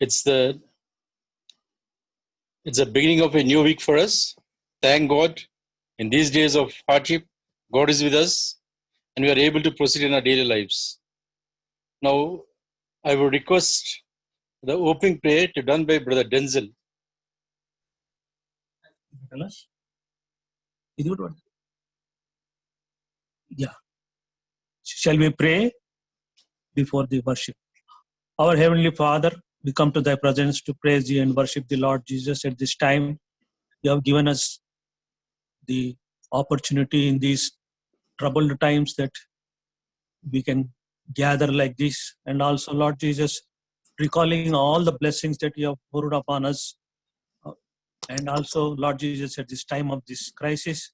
It's the beginning of a new week for us. Thank God, in these days of hardship, God is with us, and we are able to proceed in our daily lives. Now, I would request the opening prayer to done by Brother Denzel. Yeah. Shall we pray before the worship? Our Heavenly Father, we come to Thy presence to praise Thee and worship the Lord Jesus at this time. You have given us the opportunity in these troubled times that we can gather like this. And also, Lord Jesus, recalling all the blessings that You have poured upon us. And also, Lord Jesus, at this time of this crisis,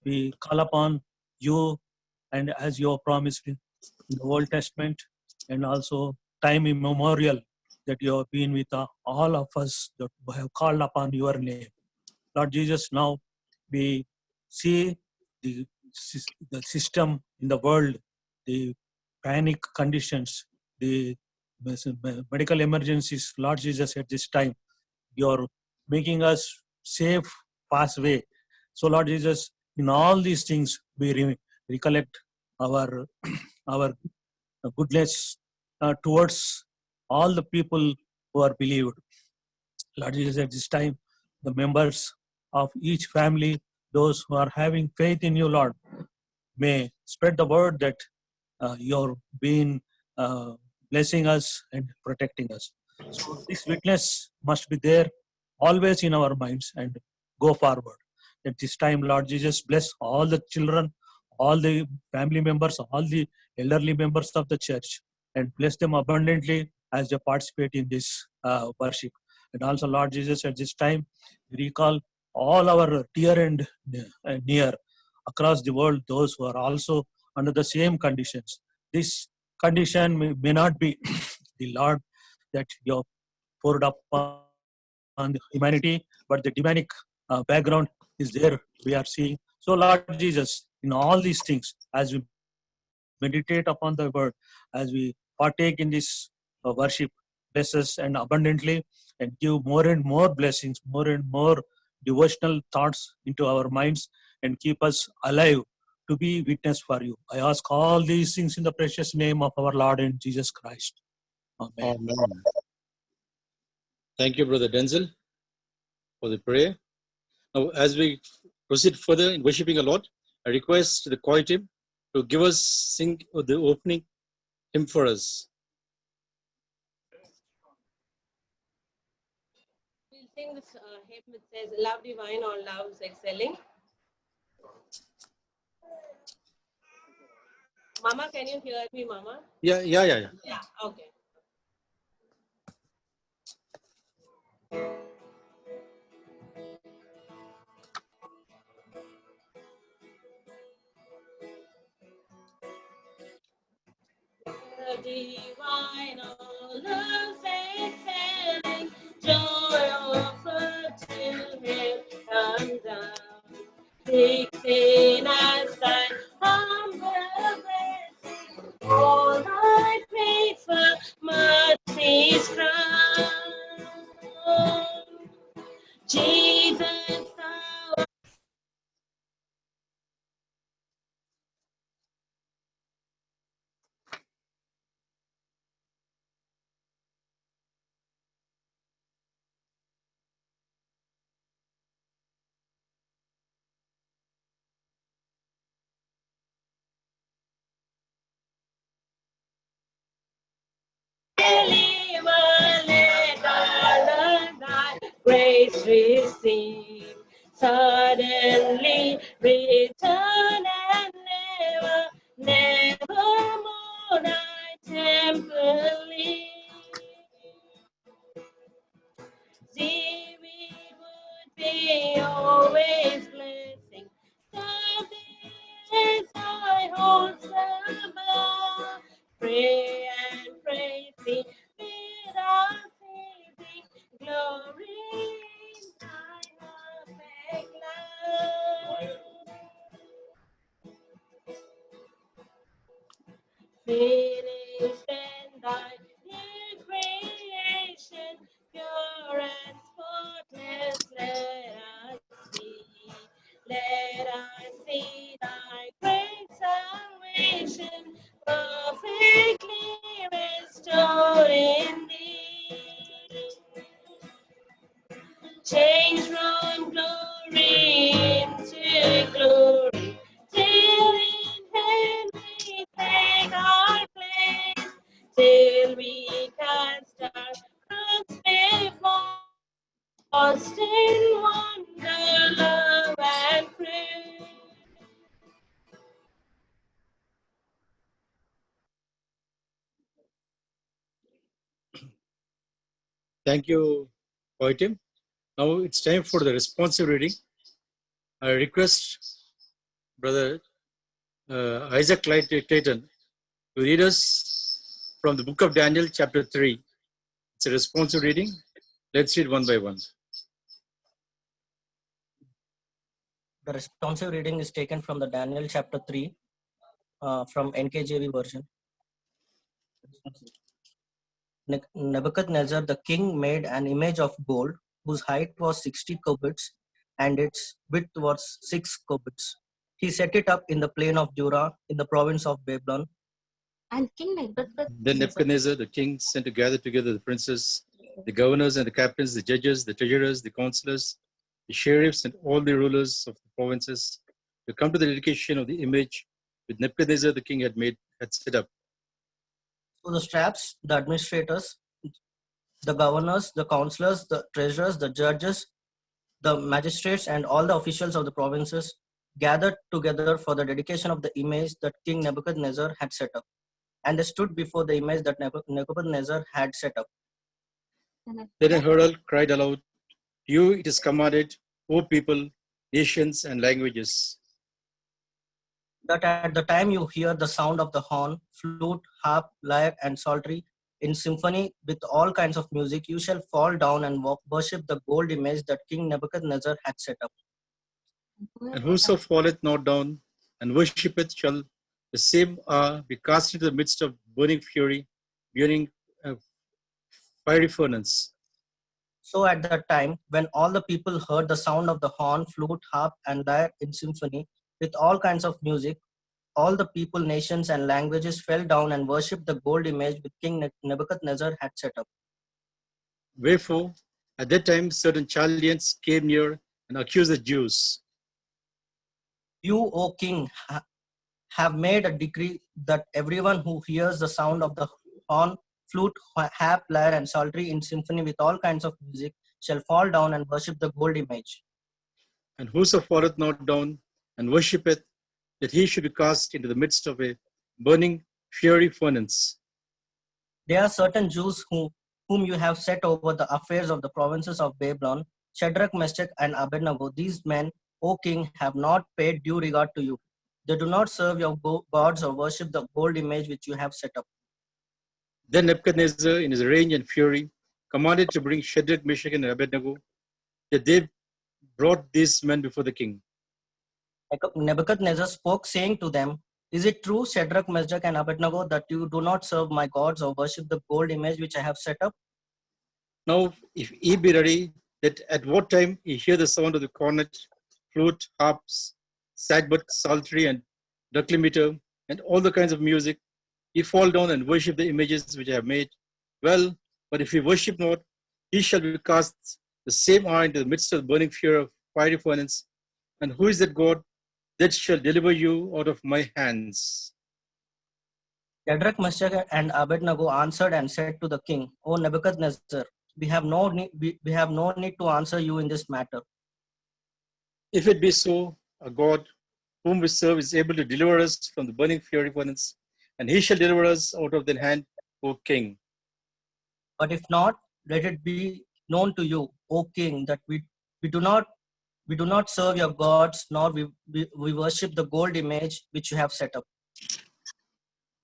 we call upon You, and as You have promised in the Old Testament, and also time immemorial, that You have been with all of us that have called upon Your name. Lord Jesus, now we see the system in the world, the panic conditions, the medical emergencies. Lord Jesus, at this time, You're making us safe, pass away. So, Lord Jesus, in all these things, we recollect our our goodness towards all the people who are believed. Lord Jesus, at this time, the members of each family, those who are having faith in You, Lord, may spread the word that You're been blessing us and protecting us. So this witness must be there always in our minds and go forward. At this time, Lord Jesus, bless all the children, all the family members, all the elderly members of the church, and bless them abundantly as they participate in this worship. And also, Lord Jesus, at this time, we recall all our dear and near across the world, those who are also under the same conditions. This condition may not be the Lord that You have poured upon humanity, but the demonic background is there, we are seeing. So, Lord Jesus, in all these things, as we meditate upon the word, as we partake in this worship, bless us and abundantly, and give more and more blessings, more and more devotional thoughts into our minds, and keep us alive to be witness for You. I ask all these things in the precious name of our Lord and Jesus Christ. Amen. Amen. Thank you, Brother Denzel, for the prayer. Now, as we proceed further in worshiping the Lord, I request the choir team to give us sing the opening hymn for us. We'll sing this hymn which says, "Love divine, all loves excelling." Mama, can you hear me, Mama? Yeah. Yeah, okay. Love divine, all loves excelling, joy offered to Him come down. Fixing as thine humble blessing, all thy faithful mercies crown. Jesus, thou grace receive, suddenly return and never more thy temple leave. See, we would be always blessing, serving thy wholesome love. Pray and praise Thee without ceasing, glory in Thy perfect love. Finished in Thy new creation, change from glory into glory, till in heaven we take our place, till we cast our crowns before, lost in wonder, love, and praise. Thank you, Poetim. Now it's time for the responsive reading. I request Brother Isaac Clayton to read us from the book of Daniel, chapter 3. It's a responsive reading. Let's read one by one. The responsive reading is taken from the Daniel chapter 3 from NKJV version. Nebuchadnezzar the king made an image of gold whose height was 60 cubits and its width was 6 cubits. He set it up in the plain of Dura in the province of Babylon. And King Nebuchadnezzar, Then Nebuchadnezzar the king sent to gather together the princes, the governors and the captains, the judges, the treasurers, the counselors, the sheriffs, and all the rulers of the provinces to come to the dedication of the image which Nebuchadnezzar the king had set up. So the straps, the administrators, the governors, the counselors, the treasurers, the judges, the magistrates, and all the officials of the provinces gathered together for the dedication of the image that King Nebuchadnezzar had set up. And they stood before the image that Nebuchadnezzar had set up. Then a herald cried aloud, "You it is commanded, O people, nations, and languages, that at the time you hear the sound of the horn, flute, harp, lyre, and psaltery in symphony with all kinds of music, you shall fall down and worship the gold image that King Nebuchadnezzar had set up. and whoso falleth not down and worshipeth shall the same hour be cast into the midst of burning fury, burning fiery furnace." So at that time, when all the people heard the sound of the horn, flute, harp, and lyre in symphony with all kinds of music, all the people, nations, and languages fell down and worshipped the gold image which King Nebuchadnezzar had set up. Wherefore, at that time, certain Chaldeans came near and accused the Jews. You, O king, have made a decree that everyone who hears the sound of the horn, flute, harp, lyre, and psaltery in symphony with all kinds of music shall fall down and worship the gold image. And whoso falleth not down and worshippeth, that he should be cast into the midst of a burning fiery furnace. There are certain Jews whom you have set over the affairs of the provinces of Babylon, Shadrach, Meshach, and Abednego. These men, O king, have not paid due regard to you. They do not serve your gods or worship the gold image which you have set up. Then Nebuchadnezzar, in his rage and fury, commanded to bring Shadrach, Meshach, and Abednego, that they brought these men before the king. Nebuchadnezzar spoke, saying to them, "Is it true, Shadrach, Meshach, and Abednego, that you do not serve my gods or worship the gold image which I have set up?" Now, if ye be ready, that at what time ye hear the sound of the cornet, flute, harps, sackbut, psaltery, and declimeter, and all the kinds of music, ye fall down and worship the images which I have made. Well, but if ye worship not, he shall be cast the same hour into the midst of the burning fury of fiery furnace. And who is that God that shall deliver you out of my hands? Shadrach, Meshach, and Abednego answered and said to the king, "O Nebuchadnezzar, we have no need to answer you in this matter. If it be so, a God whom we serve is able to deliver us from the burning fiery furnace, and he shall deliver us out of the hand, O king. But if not, let it be known to you, O king, that we do not serve your gods, nor we worship the gold image which you have set up."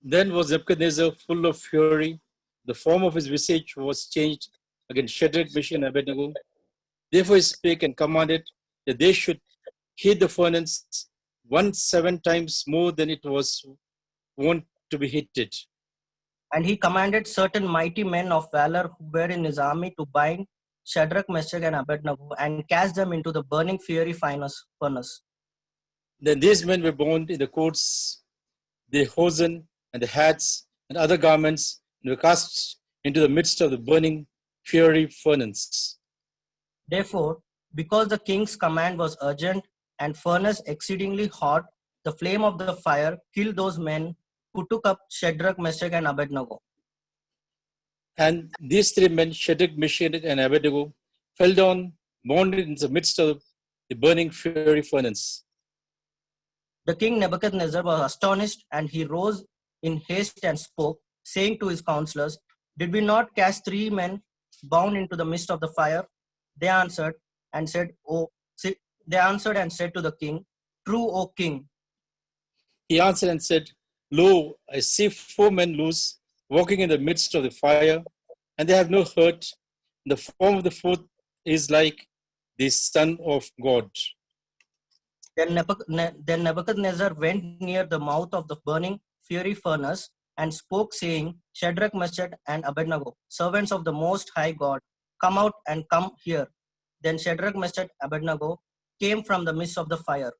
Then was Nebuchadnezzar full of fury. The form of his visage was changed against Shadrach, Meshach, and Abednego. Therefore he spake and commanded that they should heat the furnace 7 times more than it was wont to be heated. And he commanded certain mighty men of valor who were in his army to bind Shadrach, Meshach, and Abednego and cast them into the burning fiery furnace. Then these men were bound in the coats, the hosen, and the hats, and other garments, and were cast into the midst of the burning fiery furnace. Therefore, because the king's command was urgent and furnace exceedingly hot, the flame of the fire killed those men who took up Shadrach, Meshach, and Abednego. And these three men, Shadrach, Meshach, and Abednego, fell down, bound in the midst of the burning fiery furnace. The king Nebuchadnezzar was astonished, and he rose in haste and spoke, saying to his counselors, "Did we not cast 3 men bound into the midst of the fire?" They answered and said, they answered and said to the king, "True, O king." He answered and said, Lo, I see 4 men loose, walking in the midst of the fire, and they have no hurt. The form of the fourth is like the Son of God. Then Nebuchadnezzar went near the mouth of the burning fiery furnace and spoke, saying, "Shadrach, Meshach, and Abednego, servants of the Most High God, come out and come here." Then Shadrach, Meshach, Abednego came from the midst of the fire.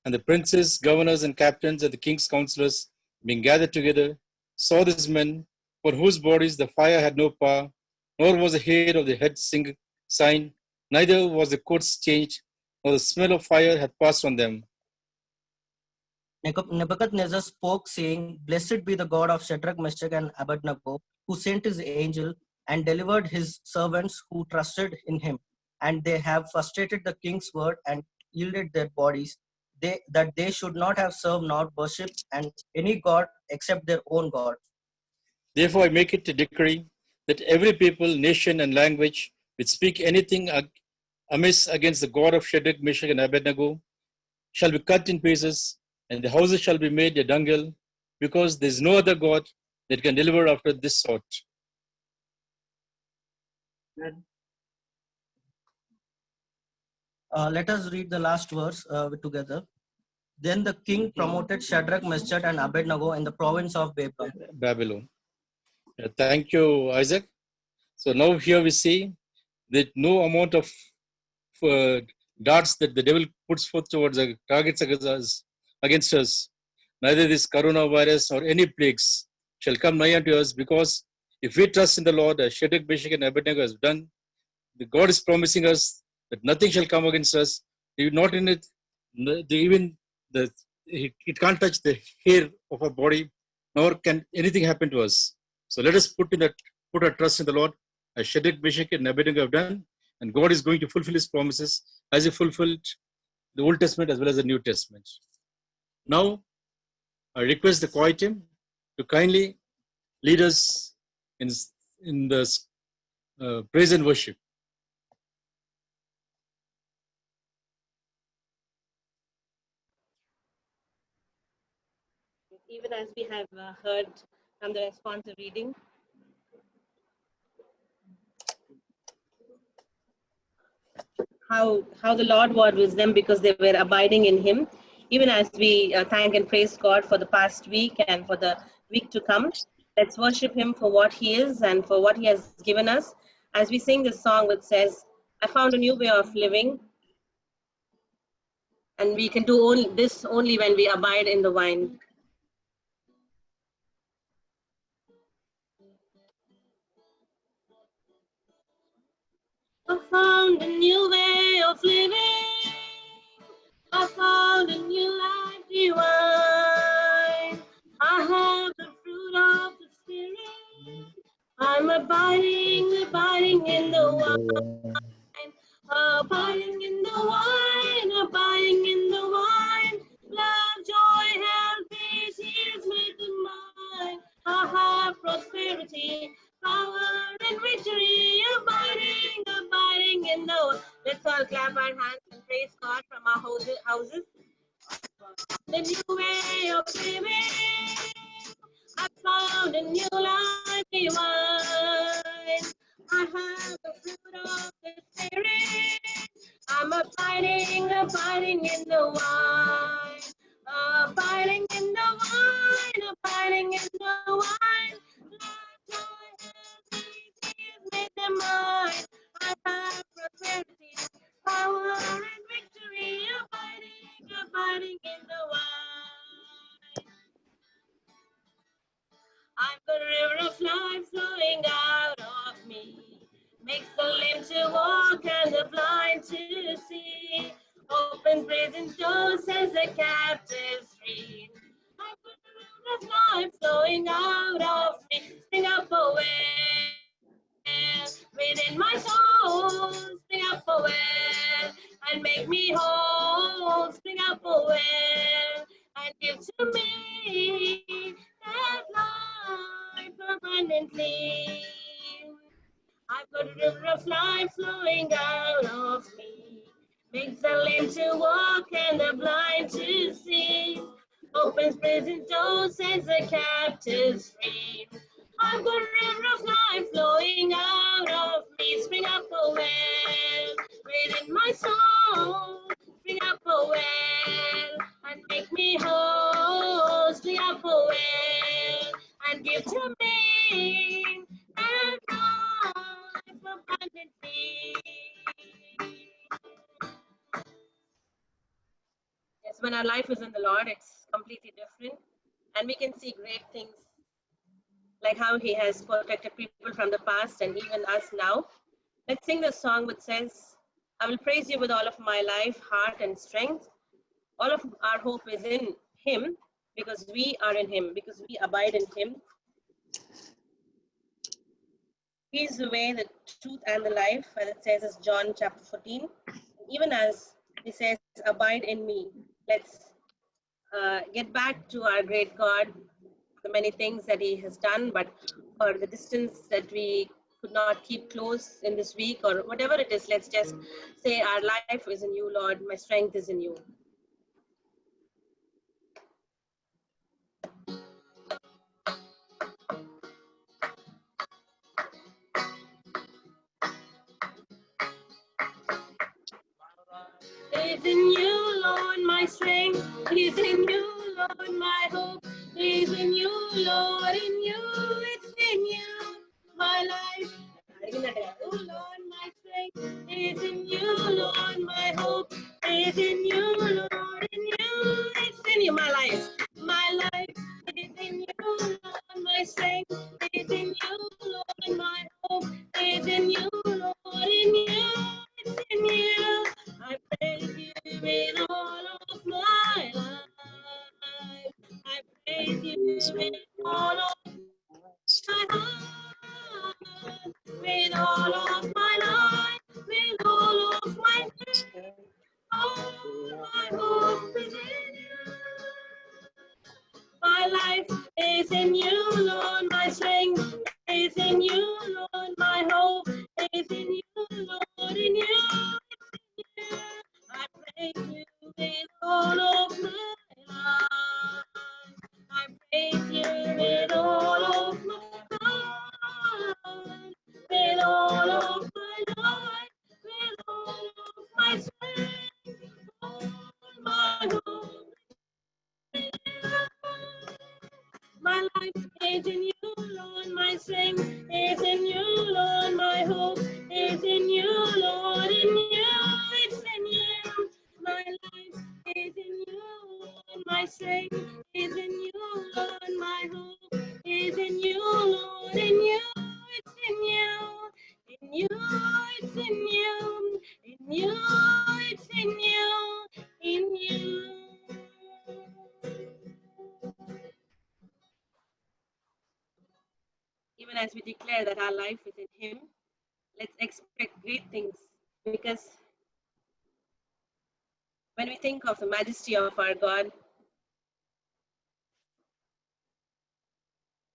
And the princes, governors, and captains and the king's counselors, being gathered together, saw these men, for whose bodies the fire had no power, nor was the hair of the head sign, neither was the coats changed, nor the smell of fire had passed on them. Nebuchadnezzar spoke, saying, "Blessed be the God of Shadrach, Meshach, and Abednego, who sent his angel and delivered his servants who trusted in him. And they have frustrated the king's word and yielded their bodies, that they should not have served nor worshipped and any god except their own God. Therefore, I make it a decree that every people, nation, and language which speak anything amiss against the God of Shadrach, Meshach, and Abednego shall be cut in pieces, and the houses shall be made a dunghill, because there is no other God that can deliver after this sort." Let us read the last verse together. Then the king promoted Shadrach, Meshach, and Abednego in the province of Babylon. Babylon. Thank you, Isaac. So now here we see that no amount of darts that the devil puts forth towards the targets against us, neither this coronavirus or any plagues shall come nigh unto us, because if we trust in the Lord, as Shadrach, Meshach, and Abednego has done, the God is promising us that nothing shall come against us. Not in it, even it can't touch the hair of our body, nor can anything happen to us. So let us put our trust in the Lord, as Shadrach, Meshach, and Abednego have done, and God is going to fulfill His promises as He fulfilled the Old Testament as well as the New Testament. Now, I request the choir team to kindly lead us in the praise and worship. Even as we have heard from the responsive reading, how the Lord was with them because they were abiding in Him. Even as we thank and praise God for the past week and for the week to come, let's worship Him for what He is and for what He has given us. As we sing this song which says, "I found a new way of living," and we can do this only when we abide in the vine. I found a new way of living. I found a new life divine. I have the fruit of the Spirit. I'm abiding in the wine. Abiding in the wine, abiding in the wine. Love, joy, health, peace, He is making mine. I have prosperity, power, and victory. Abiding in the wine. Let's all clap our hands and praise God from our houses. The new way of living. I found a new life divine. I have the fruit of the Spirit. I'm abiding in the wine. Abiding in the wine, abiding in the wine. Love, joy, and peace, He has made them mine. I have prosperity, power, and victory. Abiding in the wine. I've got a river of life flowing out of me. Makes the lame to walk walk and the blind to see. Open prison doors, sets the captives free. I put the river of life flowing out of me. Spring up a well within my soul. Spring up a well and make me whole. Spring up a well and give to me that life abundantly. I've got a river of life flowing out of me. Makes the lame to walk and the blind to see. Opens prison doors, sets the captives free. I've got a river of life flowing out of me. Spring up a well within my soul. Spring up a well and make me whole. Spring up a well and give to me that life abundantly. Yes, when our life is in the Lord, it's completely different. And we can see great things like how He has protected people from the past and even us now. Let's sing the song which says, I will praise you with all of my life, heart, and strength. All of our hope is in Him because we are in Him, because we abide in Him. He is the way, the truth, and the life, as it says in John chapter 14. Even as He says, abide in me. Let's get back to our great God, the many things that He has done, but for the distance that we could not keep close in this week or whatever it is, let's just say our life is in you, Lord, my strength is in you. Is in you, Lord, my strength. Is in you, Lord, my hope. Is in you, Lord, in you, it's in you, my life. Oh Lord, my strength. Is in you, Lord, my hope. Is in you, Lord, in you, it's in you, my life. My life is in you, Lord, my strength. Is in you, Lord, my hope. Is in you, Lord, in you, it's in you. I praise you with all of my life. I praise you with all of my heart, with all of my life, with all of my strength. All my hope is in you. My life is in you, Lord. My strength is in you, Lord. My hope is in you, Lord. In you. I praise you with all of my life. I praise you with all of my heart, with all of my life, with all of my strength, all my hope. My life is in you, Lord. My strength is in you, Lord. My hope is in you, Lord. In you, it's in you. My life is in you, Lord. My strength is in you, Lord. My hope is in you, Lord. In you, it's in you. In you, it's in you. In you, it's in you. In you. Even as we declare that our life is in Him, let's expect great things, because when we think of the majesty of our God,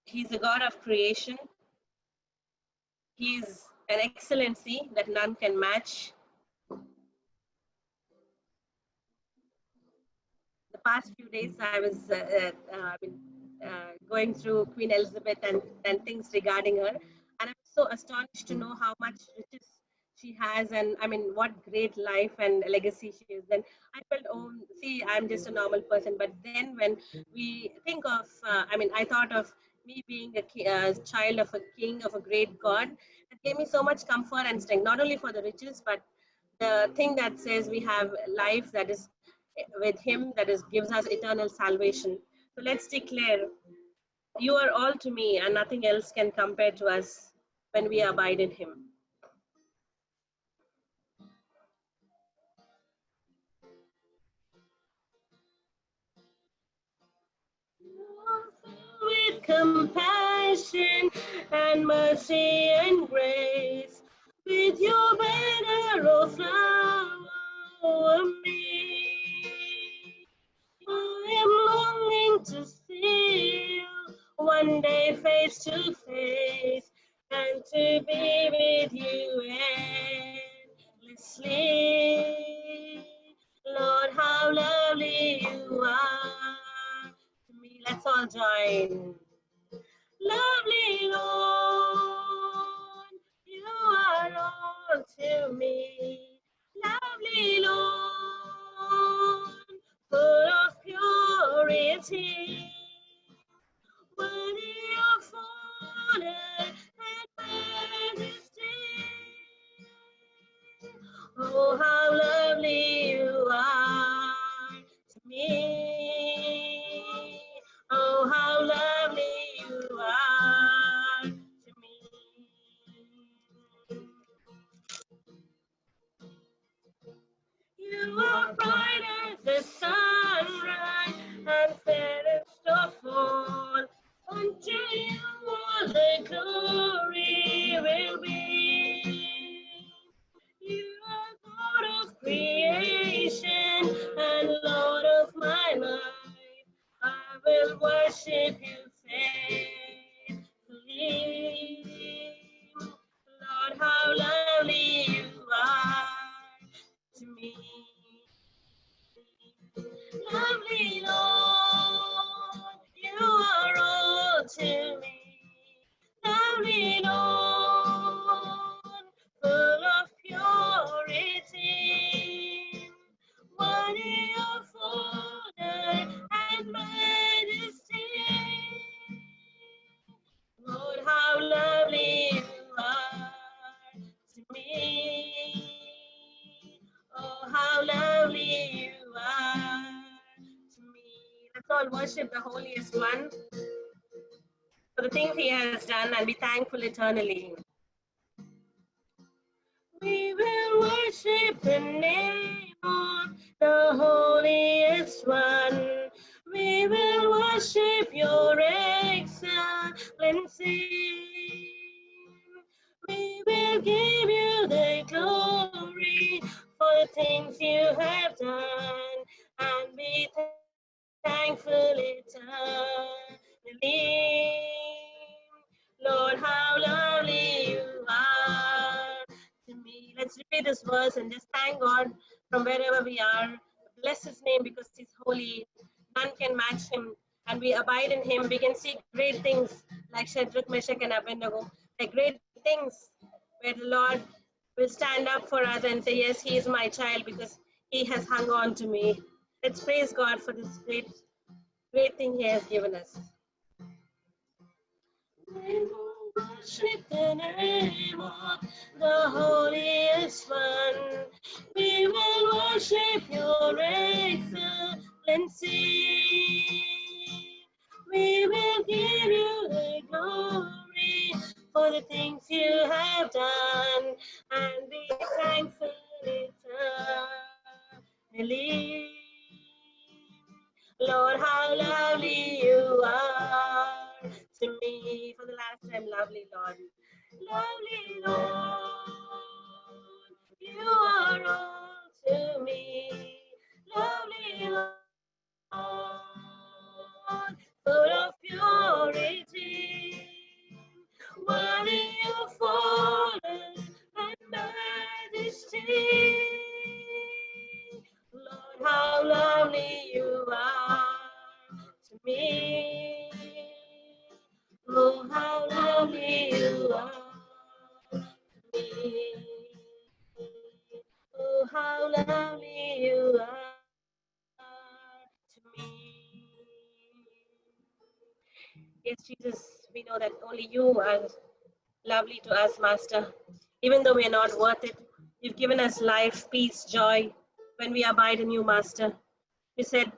He's a God of creation. He's an excellency that none can match. The past few days, I was going through Queen Elizabeth and things regarding her, and I'm so astonished to know how much riches she has, and I mean, what great life and legacy she is. Then I felt, oh, see, I'm just a normal person. But then when we think of, I thought of me being a child of a king, of a great God. It gave me so much comfort and strength, not only for the riches, but the thing that says we have life that is with Him, that is gives us eternal salvation. So let's declare, you are all to me, and nothing else can compare to us when we abide in Him. compassion and mercy and grace. With your banner of love over me, I am longing to see you one day face to face, and to be with you endlessly. Lord, how lovely you are to me. Let's all join. Lovely Lord, you are all to me. Lovely Lord, full of purity, worthy of honor and majesty. Oh, how lovely you are to me. Oh, how lovely you are to me. You are bright as the sunrise and fairest of all. Unto you all the glory will be. You are God of creation and Lord of my life. I will worship you faithfully. Lord, how lovely you are to me. Lovely Lord, you are all to me. Lovely Lord, full of purity, worthy of honor and majesty. Lord, how lovely you are to me. Oh, how lovely you are to me. Let's all worship the holiest one for the things he has done and be thankful eternally. We will worship the name of the holiest one. We will worship your excellency. We will give you the glory for the things you have done and be thankful eternally. Lord, how lovely you are to me. Let's repeat this verse and just thank God from wherever we are. Bless his name because he's holy. None can match him. And we abide in him. We can see great things like Shadrach, Meshach, and Abednego. Like great things where the Lord will stand up for us and say, yes, he is my child because he has hung on to me. Let's praise God for this great thing he has given us. We will worship the name of the holiest one. We will worship your excellency. We will give you the glory for the things you have done and be thankful eternally. Lord, how lovely you are to me. For the last time, lovely Lord. Lovely Lord, you are all to me. Lovely Lord, full of purity, worthy of honor and majesty. Lord, how lovely you are to me. Oh, how lovely you are to me. Oh, how lovely you are to me. Yes, Jesus, we know that only you are lovely to us, Master. Even though we are not worth it, you've given us life, peace, joy when we abide in you, Master. You said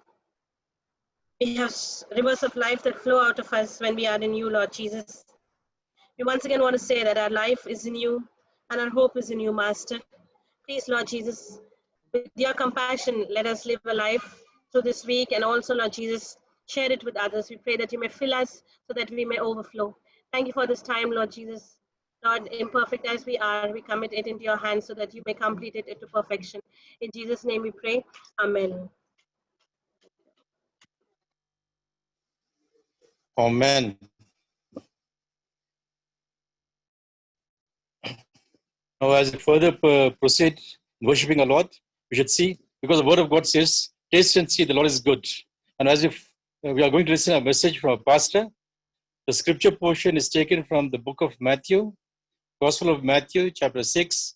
we have rivers of life that flow out of us when we are in you, Lord Jesus. We once again want to say that our life is in you and our hope is in you, Master. Please, Lord Jesus, with your compassion, let us live a life through this week and also, Lord Jesus, share it with others. We pray that you may fill us so that we may overflow. Thank you for this time, Lord Jesus. Lord, imperfect as we are, we commit it into your hands so that you may complete it into perfection. In Jesus' name we pray. Amen. Amen. Now, as we further proceed worshiping our Lord, we should see, because the Word of God says, taste and see the Lord is good. And as if we are going to listen a message from a pastor, the scripture portion is taken from the book of Matthew, Gospel of Matthew, chapter 6,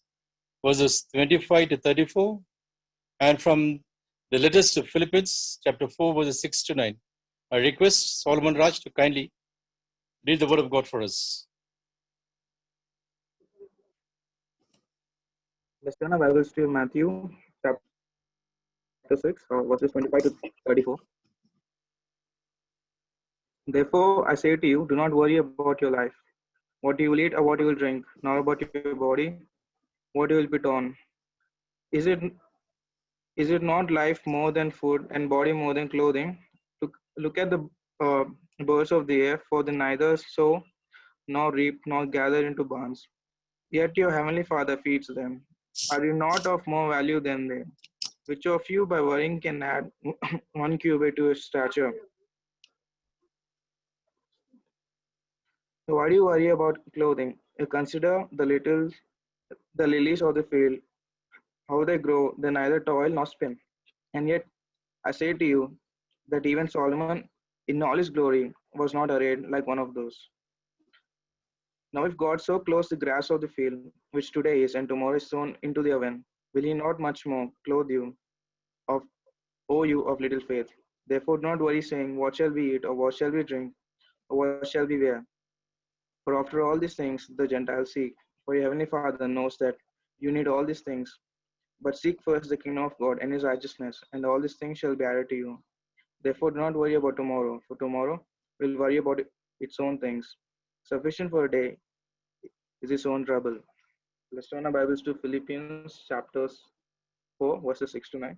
verses 25 to 34, and from the letters to Philippians, chapter 4, verses 6 to 9. I request Solomon Raj to kindly read the Word of God for us. Let's turn our Bibles to Matthew chapter 6, verses 25 to 34. Therefore, I say to you, do not worry about your life, what you will eat or what you will drink, nor about your body, what you will put on. Is it not life more than food and body more than clothing? Look at the birds of the air, for they neither sow nor reap nor gather into barns, yet your heavenly Father feeds them. Are you not of more value than they? Which of you by worrying can add 1 cubit to his stature? So why do you worry about clothing? You consider the lilies of the field, how they grow, they neither toil nor spin. And yet I say to you that even Solomon in all his glory was not arrayed like one of those. Now if God so clothes the grass of the field, which today is and tomorrow is sown into the oven, will he not much more clothe you, of O you of little faith? Therefore do not worry, saying, what shall we eat, or what shall we drink, or what shall we wear? For after all these things the Gentiles seek. For your heavenly Father knows that you need all these things. But seek first the kingdom of God and his righteousness, and all these things shall be added to you. Therefore do not worry about tomorrow, for tomorrow will worry about its own things. Sufficient for a day is its own trouble. Let's turn our Bibles to Philippians chapters 4, verses 6 to 9.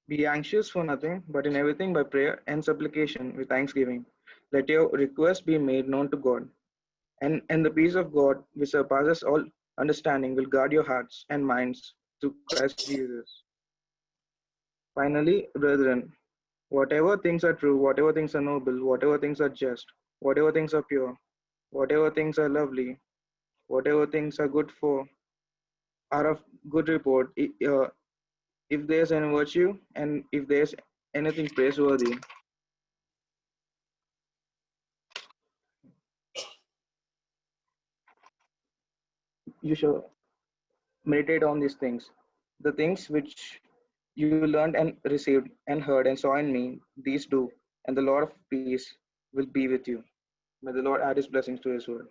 Be anxious for nothing, but in everything by prayer and supplication with thanksgiving. Let your requests be made known to God. And the peace of God, which surpasses all understanding, will guard your hearts and minds through Christ Jesus. Finally, brethren, whatever things are true, whatever things are noble, whatever things are just, whatever things are pure, whatever things are lovely, whatever things are good for, are of good report, if there's any virtue and if there's anything praiseworthy, you shall meditate on these things. The things which you learned and received and heard and saw in me, these do, and the Lord of peace will be with you. May the Lord add his blessings to his word.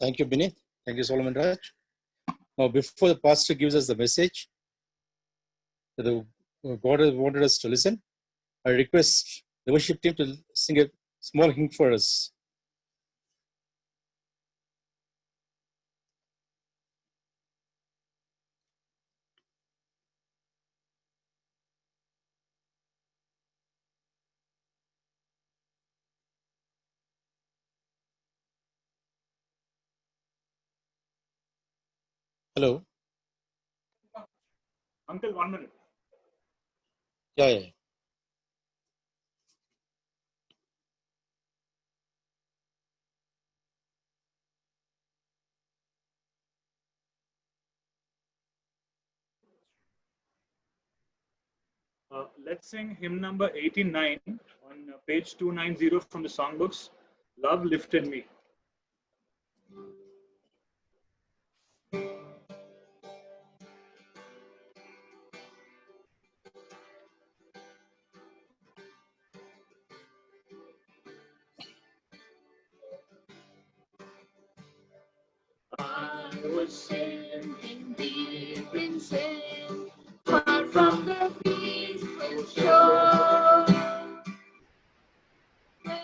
Thank you, Binny. Thank you, Solomon Raj. Now, before the pastor gives us the message that God has wanted us to listen, I request the worship team to sing a small hymn for us. Hello. Uncle, 1 minute. Yeah. Let's sing hymn number 89 on page 290 from the songbooks. Love lifted me. I was sinking deep in sin, far from the peaceful shore, where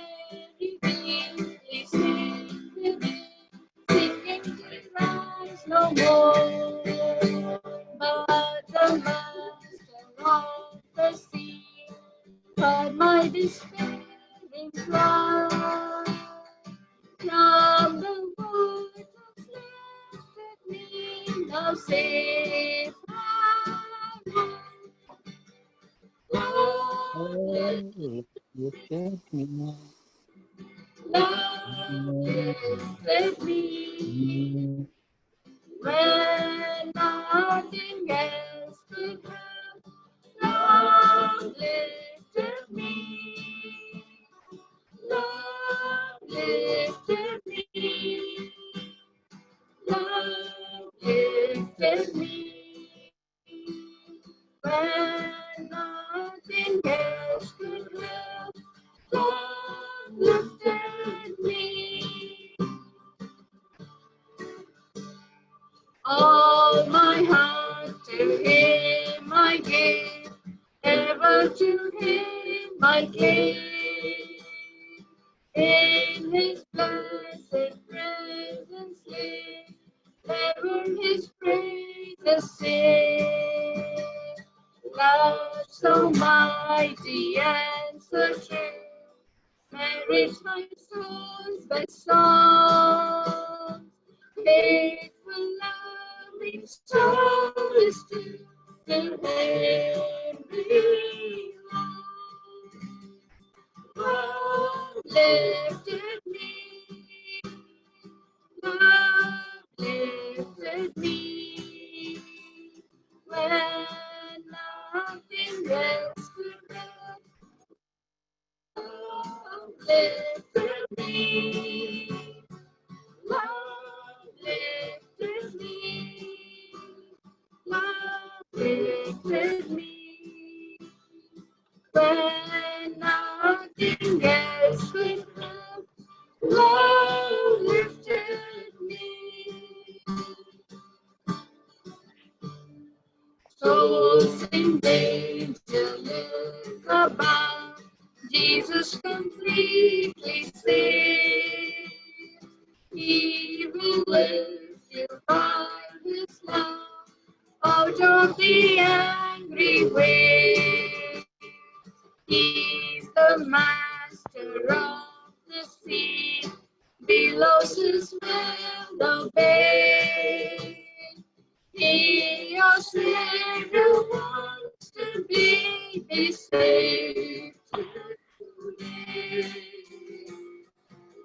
he gently said within, singing his heard my despairing cry. From the woods uplifted me, now safe I run. Love Lifted me. lifted me when nothing else could help. Love lifted me. Love lifted me. Love lifted me when nothing else could help. Love lifted me. All my heart to Him I give, ever to Him I give. In His blessed presence live, ever His praises sing. Love so mighty and so true, marriage my soul's best song. Faithful, loving soul is to Him belong. Love lifted me. Love lifted me when nothing else could help. Love lifted me. Love lifted me. Love lifted me when nothing else could help. Love lifted me. Souls in danger look about, Jesus completely saved. He will lift you by His love out of the angry wave. He's the master of the sea, billows His will obey. He, your Savior, wants to be saved today.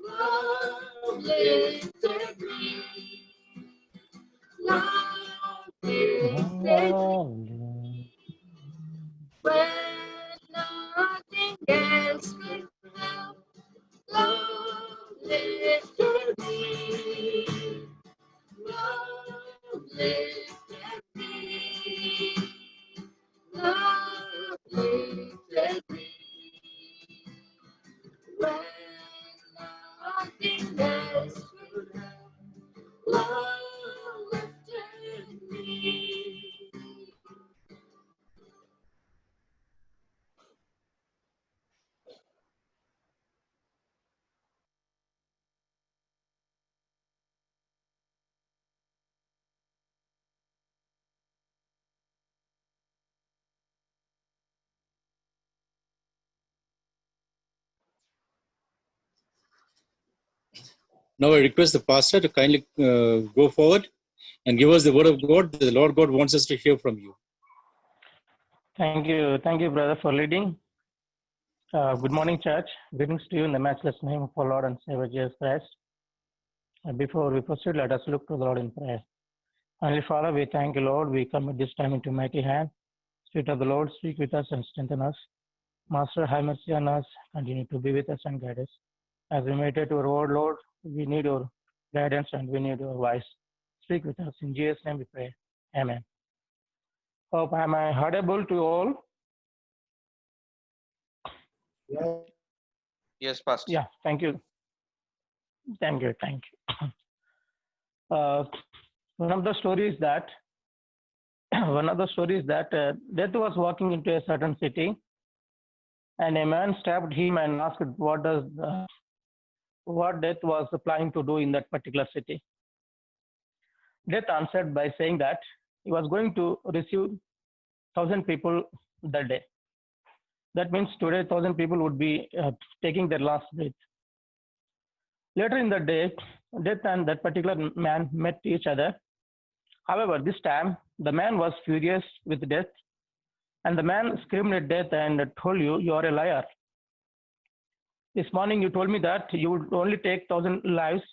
Love lifted me. Love lifted me when nothing else could help. Love lifted me. Love lifted me. Love lifted me when nothing else could help. Love lifted me. Now I request the pastor to kindly go forward and give us the word of God. The Lord God wants us to hear from you. Thank you, brother, for leading. Good morning, church. Greetings to you in the matchless name of our Lord and Savior Jesus Christ. Before we proceed, let us look to the Lord in prayer. Heavenly Father, we thank you, Lord. We commit this time into mighty hand. Spirit of the Lord, speak with us and strengthen us. Master, have mercy on us. Continue to be with us and guide us. As we meditate your word, Lord, we need your guidance and we need your voice. Speak with us. In Jesus' name we pray. Amen. Hope am I audible to all? Yes, Pastor. Yeah, thank you. Thank you. One of the stories that Death was walking into a certain city, and a man stopped him and asked what Death was planning to do in that particular city. Death answered by saying that he was going to receive 1,000 people that day. That means today 1,000 people would be taking their last breath. Later in the day, death and that particular man met each other. However, this time the man was furious with death, and the man screamed at death and told you, "You are a liar. This morning you told me that you would only take 1,000 lives,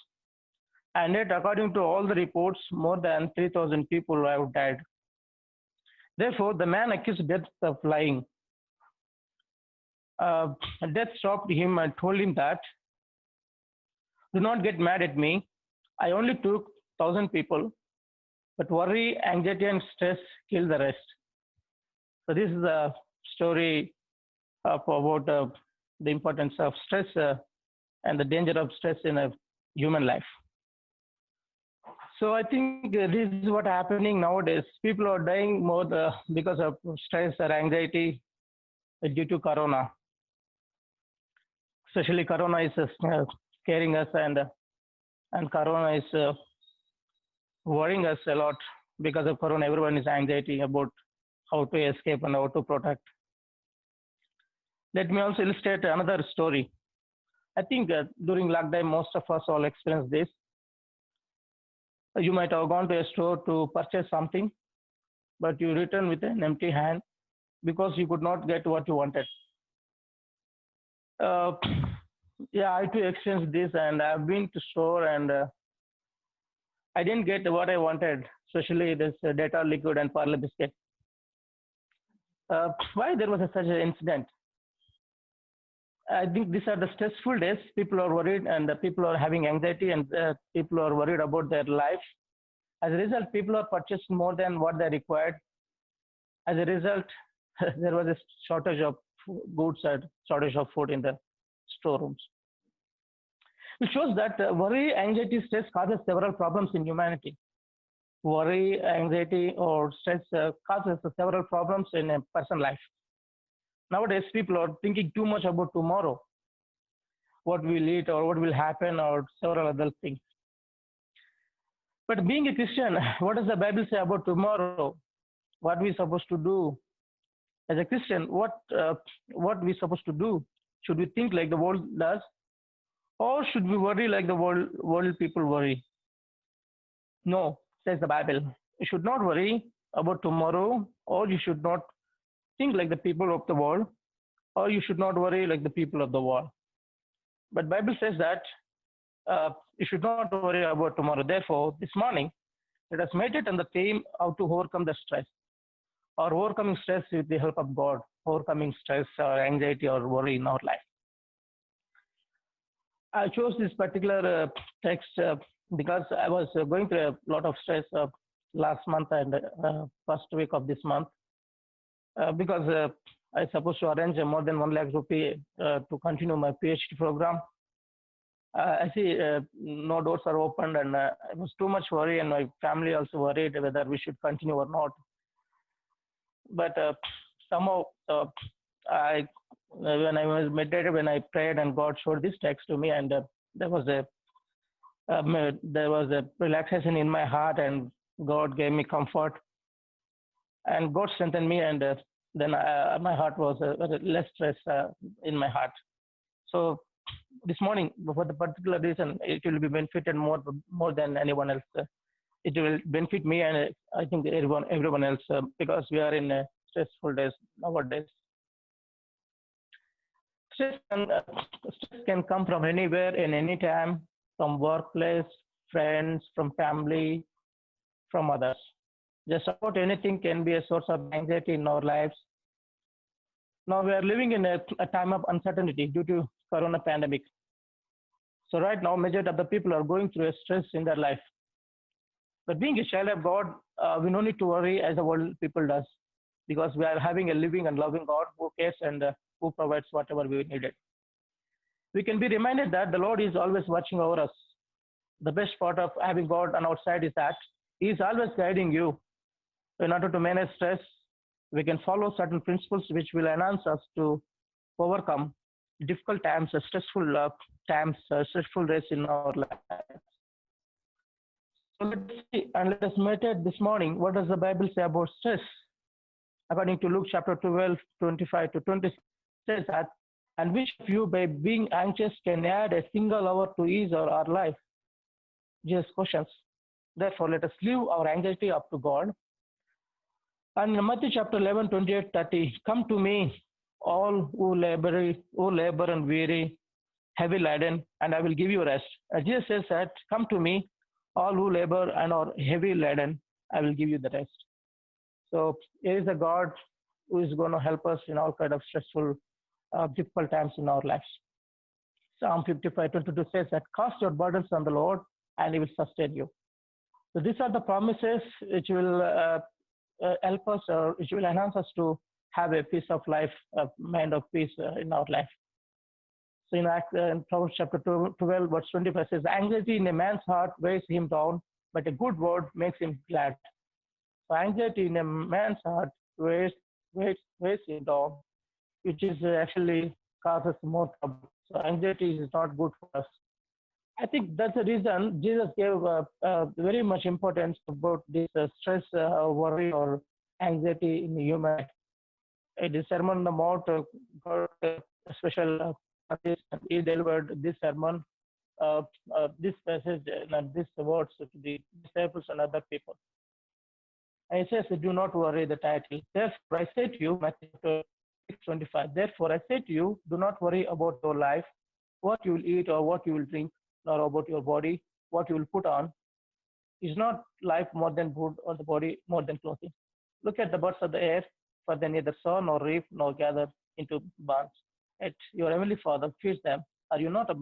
and yet according to all the reports, more than 3,000 people have died." Therefore, the man accused death of lying. Death stopped him and told him that, "Do not get mad at me. I only took 1,000 people, but worry, anxiety, and stress killed the rest." So this is a story about the importance of stress and the danger of stress in a human life. So I think this is what happening nowadays. People are dying more because of stress or anxiety due to corona. Especially corona is scaring us, and corona is worrying us a lot. Because of corona, everyone is anxiety about how to escape and how to protect. Let me also illustrate another story. I think during lockdown, most of us all experienced this. You might have gone to a store to purchase something, but you return with an empty hand because you could not get what you wanted. Yeah, I too experienced this, and I've been to store and I didn't get what I wanted, especially this Dettol liquid and Parle biscuit. Why there was such an incident? I think these are the stressful days. People are worried, and people are having anxiety, and people are worried about their life. As a result, people are purchasing more than what they required. As a result, there was a shortage of goods and shortage of food in the storerooms. It shows that worry, anxiety, stress causes several problems in humanity. Worry, anxiety, or stress causes several problems in a person's life. Nowadays, people are thinking too much about tomorrow, what we'll eat or what will happen or several other things. But being a Christian, what does the Bible say about tomorrow? What we're supposed to do? As a Christian, what we're supposed to do? Should we think like the world does? Or should we worry like the world people worry? No, says the Bible. You should not worry about tomorrow, or you should not think like the people of the world, or you should not worry like the people of the world. But Bible says that you should not worry about tomorrow. Therefore, this morning, let us meditate on the theme how to overcome the stress, or overcoming stress with the help of God, overcoming stress or anxiety or worry in our life. I chose this particular text because I was going through a lot of stress last month and first week of this month because I supposed to arrange more than 1 lakh rupee to continue my PhD program. I see no doors are opened, and it was too much worry, and my family also worried whether we should continue or not. But somehow when I was meditated, when I prayed, and God showed this text to me, and there was a relaxation in my heart, and God gave me comfort, and God strengthened me, and then my heart was less stress in my heart. So this morning, for the particular reason, it will be benefited more than anyone else. It will benefit me, and I think everyone else, because we are in stressful days nowadays. Stress can come from anywhere and any time, from workplace, friends, from family, from others. Just about anything can be a source of anxiety in our lives. Now we are living in a time of uncertainty due to corona pandemic. So right now, majority of the people are going through a stress in their life. But being a child of God, we no need to worry as the world people does, because we are having a living and loving God who cares and who provides whatever we needed. We can be reminded that the Lord is always watching over us. The best part of having God on our side is that He is always guiding you. In order to manage stress, we can follow certain principles which will enhance us to overcome difficult times, stressful times, stressful days in our lives. So let's see, and let us meditate this morning. What does the Bible say about stress? According to Luke chapter 12, 25 to 26, says that, and which of you by being anxious can add a single hour to his or our life? Jesus questions. Therefore, let us leave our anxiety up to God. And in Matthew chapter 11, 28, 30, come to me, all who labor and weary, heavy laden, and I will give you rest. Jesus says that, come to me, all who labor and are heavy laden, I will give you the rest. So here is a God who is going to help us in all kind of stressful, difficult times in our lives. Psalm 55:22 says that, cast your burdens on the Lord, and He will sustain you. So these are the promises which will help us, or which will enhance us to have a peace of life, a mind of peace in our life. So in Proverbs chapter 12, verse 25 says, anxiety in a man's heart weighs him down, but a good word makes him glad. So anxiety in a man's heart weighs him down, which is actually causes more trouble. So anxiety is not good for us. I think that's the reason Jesus gave very much importance about this stress, worry, or anxiety in the human. In the Sermon on the Mount, God a special he delivered this sermon, this message, and these words to the disciples and other people. And he says, do not worry, the title. Therefore, I say to you, Matthew 6:25, therefore I say to you, do not worry about your life, what you will eat or what you will drink, nor about your body, what you will put on. Is not life more than food, or the body more than clothing? Look at the birds of the air, for they neither sow nor reap nor gather into barns. Yet your heavenly Father feeds them. Are you not of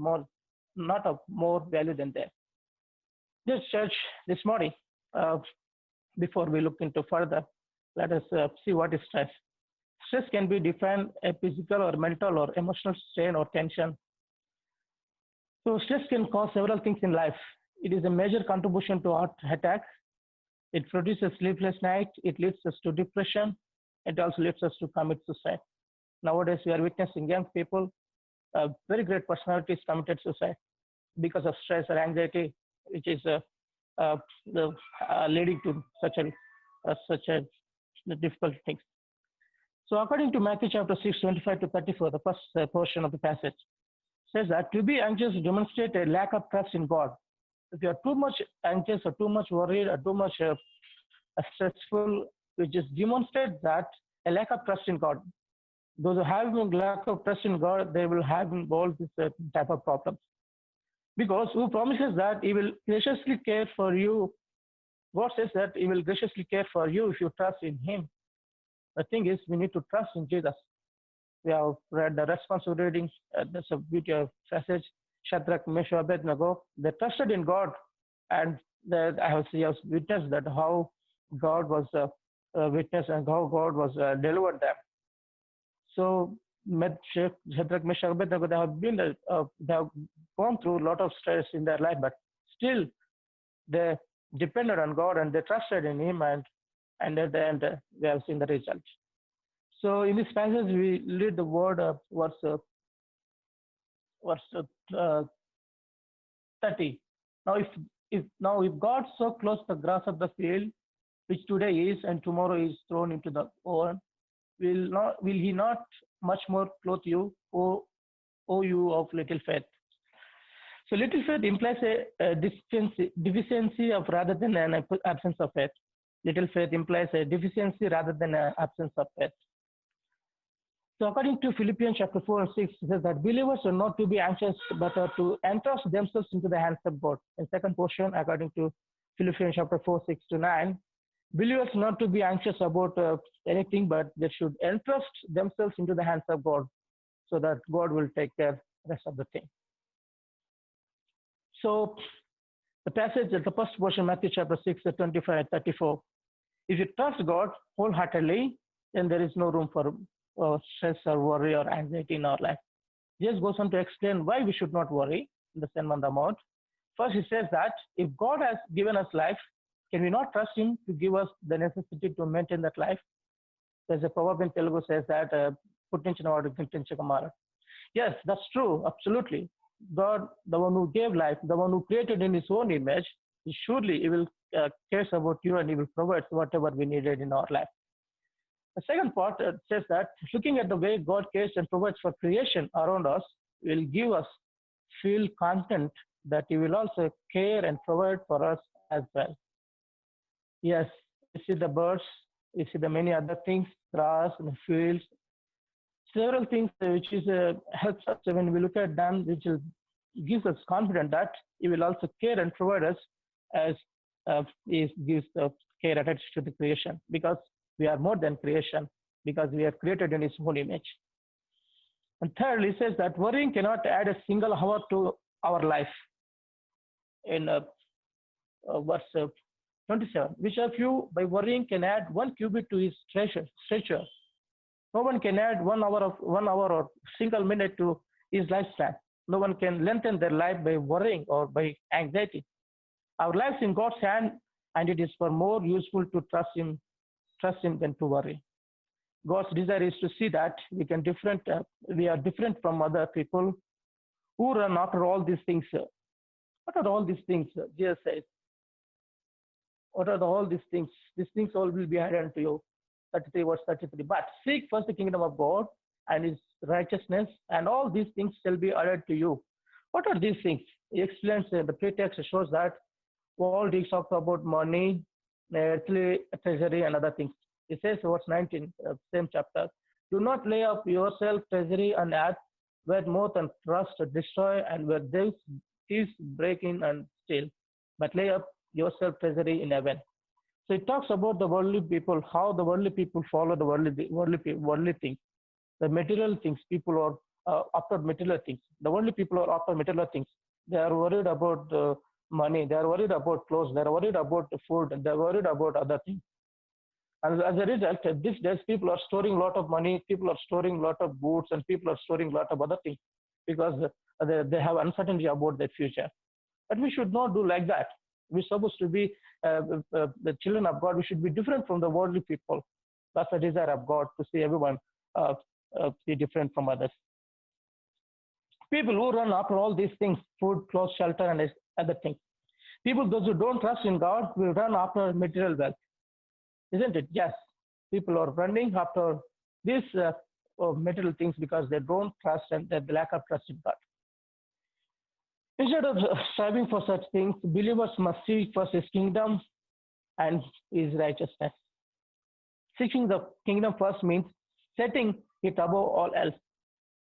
more value than they? This church this morning, before we look into further, let us see what is stress. Stress can be defined as physical or mental or emotional strain or tension. So stress can cause several things in life. It is a major contribution to heart attack. It produces sleepless nights. It leads us to depression. It also leads us to commit suicide. Nowadays, we are witnessing young people, very great personalities committed suicide because of stress or anxiety, which is leading to such a difficult things. So according to Matthew chapter 6, 25 to 34, the first portion of the passage says that to be anxious demonstrate a lack of trust in God. If you are too much anxious or too much worried or too much stressful, which just demonstrates that a lack of trust in God. Those who have a lack of trust in God, they will have all this type of problems. Because who promises that He will graciously care for you? God says that He will graciously care for you if you trust in Him. The thing is, we need to trust in Jesus. We have read the responsive readings. That's a beautiful passage. Shadrach, Meshach, Abednego, they trusted in God, and I have witnessed that how God was witness and how God was delivered them. So Shadrach, Meshach, Abednego, they have gone through a lot of stress in their life, but still they depended on God and they trusted in Him, and at the end we have seen the result. So in this passage we read the word verse 30. Now if God so clothes the grass of the field, which today is and tomorrow is thrown into the oven, will He not much more clothe you, O you of little faith? So little faith implies a deficiency of rather than an absence of faith. Little faith implies a deficiency rather than an absence of faith. So according to Philippians chapter 4 and 6, it says that believers are not to be anxious, but are to entrust themselves into the hands of God. In second portion, according to Philippians chapter 4, 6 to 9, believers are not to be anxious about anything, but they should entrust themselves into the hands of God, so that God will take care of the rest of the thing. So the passage at the first portion, Matthew chapter 6, 25 and 34. If you trust God wholeheartedly, then there is no room for stress or worry or anxiety in our life. Jesus goes on to explain why we should not worry in the Sermon on the Mount. First, he says that if God has given us life, can we not trust Him to give us the necessity to maintain that life? There's a proverb in Telugu says that, yes, that's true, absolutely. God, the one who gave life, the one who created in His own image, surely He will cares about you and He will provide whatever we needed in our life. The second part says that looking at the way God cares and provides for creation around us will give us feel content that He will also care and provide for us as well. Yes, you see the birds, you see the many other things, grass and fields, several things which is helps us when we look at them, which is, gives us confidence that He will also care and provide us as He gives the care attached to the creation, because we are more than creation, because we are created in His own image. And thirdly, says that worrying cannot add a single hour to our life. In verse 27, which of you by worrying can add 1 cubit to his stature? No one can add 1 hour or single minute to his lifespan. No one can lengthen their life by worrying or by anxiety. Our lives in God's hand, and it is for more useful to trust Him than to worry. God's desire is to see that we are different from other people who run after all these things. What are all these things? Jesus says, what are all these things? These things all will be added unto you. 33 verse 33. But seek first the kingdom of God and His righteousness, and all these things shall be added to you. What are these things? He explains, the pretext shows that all these talk about money, earthly treasury, and other things. He says, verse 19, same chapter, do not lay up yourself treasury on earth, where moth and rust destroy, and where thieves break in and steal, but lay up yourself treasury in heaven. So it talks about the worldly people, how the worldly people follow the worldly things, the material things. People are after material things. The worldly people are after material things. They are worried about money. They are worried about clothes. They are worried about food. They are worried about other things. And as a result, these days people are storing a lot of money. People are storing a lot of goods, and people are storing a lot of other things because they have uncertainty about their future. But we should not do like that. We're supposed to be the children of God. We should be different from the worldly people. That's the desire of God, to see everyone be different from others. People who run after all these things, food, clothes, shelter, and other things. Those who don't trust in God will run after material wealth. Isn't it? Yes. People are running after these material things because they don't trust, and they lack of trust in God. Instead of striving for such things, believers must seek first His kingdom and His righteousness. Seeking the kingdom first means setting it above all else,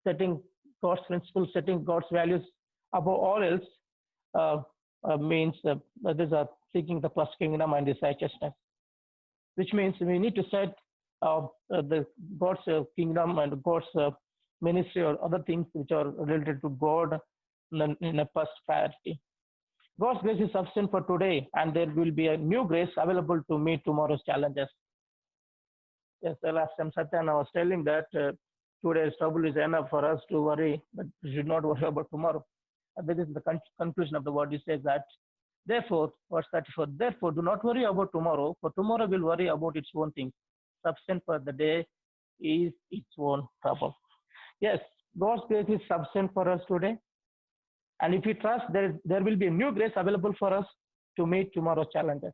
setting God's principles, setting God's values above all else means these are seeking the first kingdom and His righteousness, which means we need to set the God's kingdom and God's ministry or other things which are related to God in a first priority. God's grace is sufficient for today, and there will be a new grace available to meet tomorrow's challenges. Yes, the last time Satyan, I was telling that today's trouble is enough for us to worry, but we should not worry about tomorrow. And this is the conclusion of the word. He says that, therefore, verse 34, therefore do not worry about tomorrow, for tomorrow will worry about its own things. Sufficient for the day is its own trouble. Yes, God's grace is sufficient for us today. And if we trust, there will be a new grace available for us to meet tomorrow's challenges.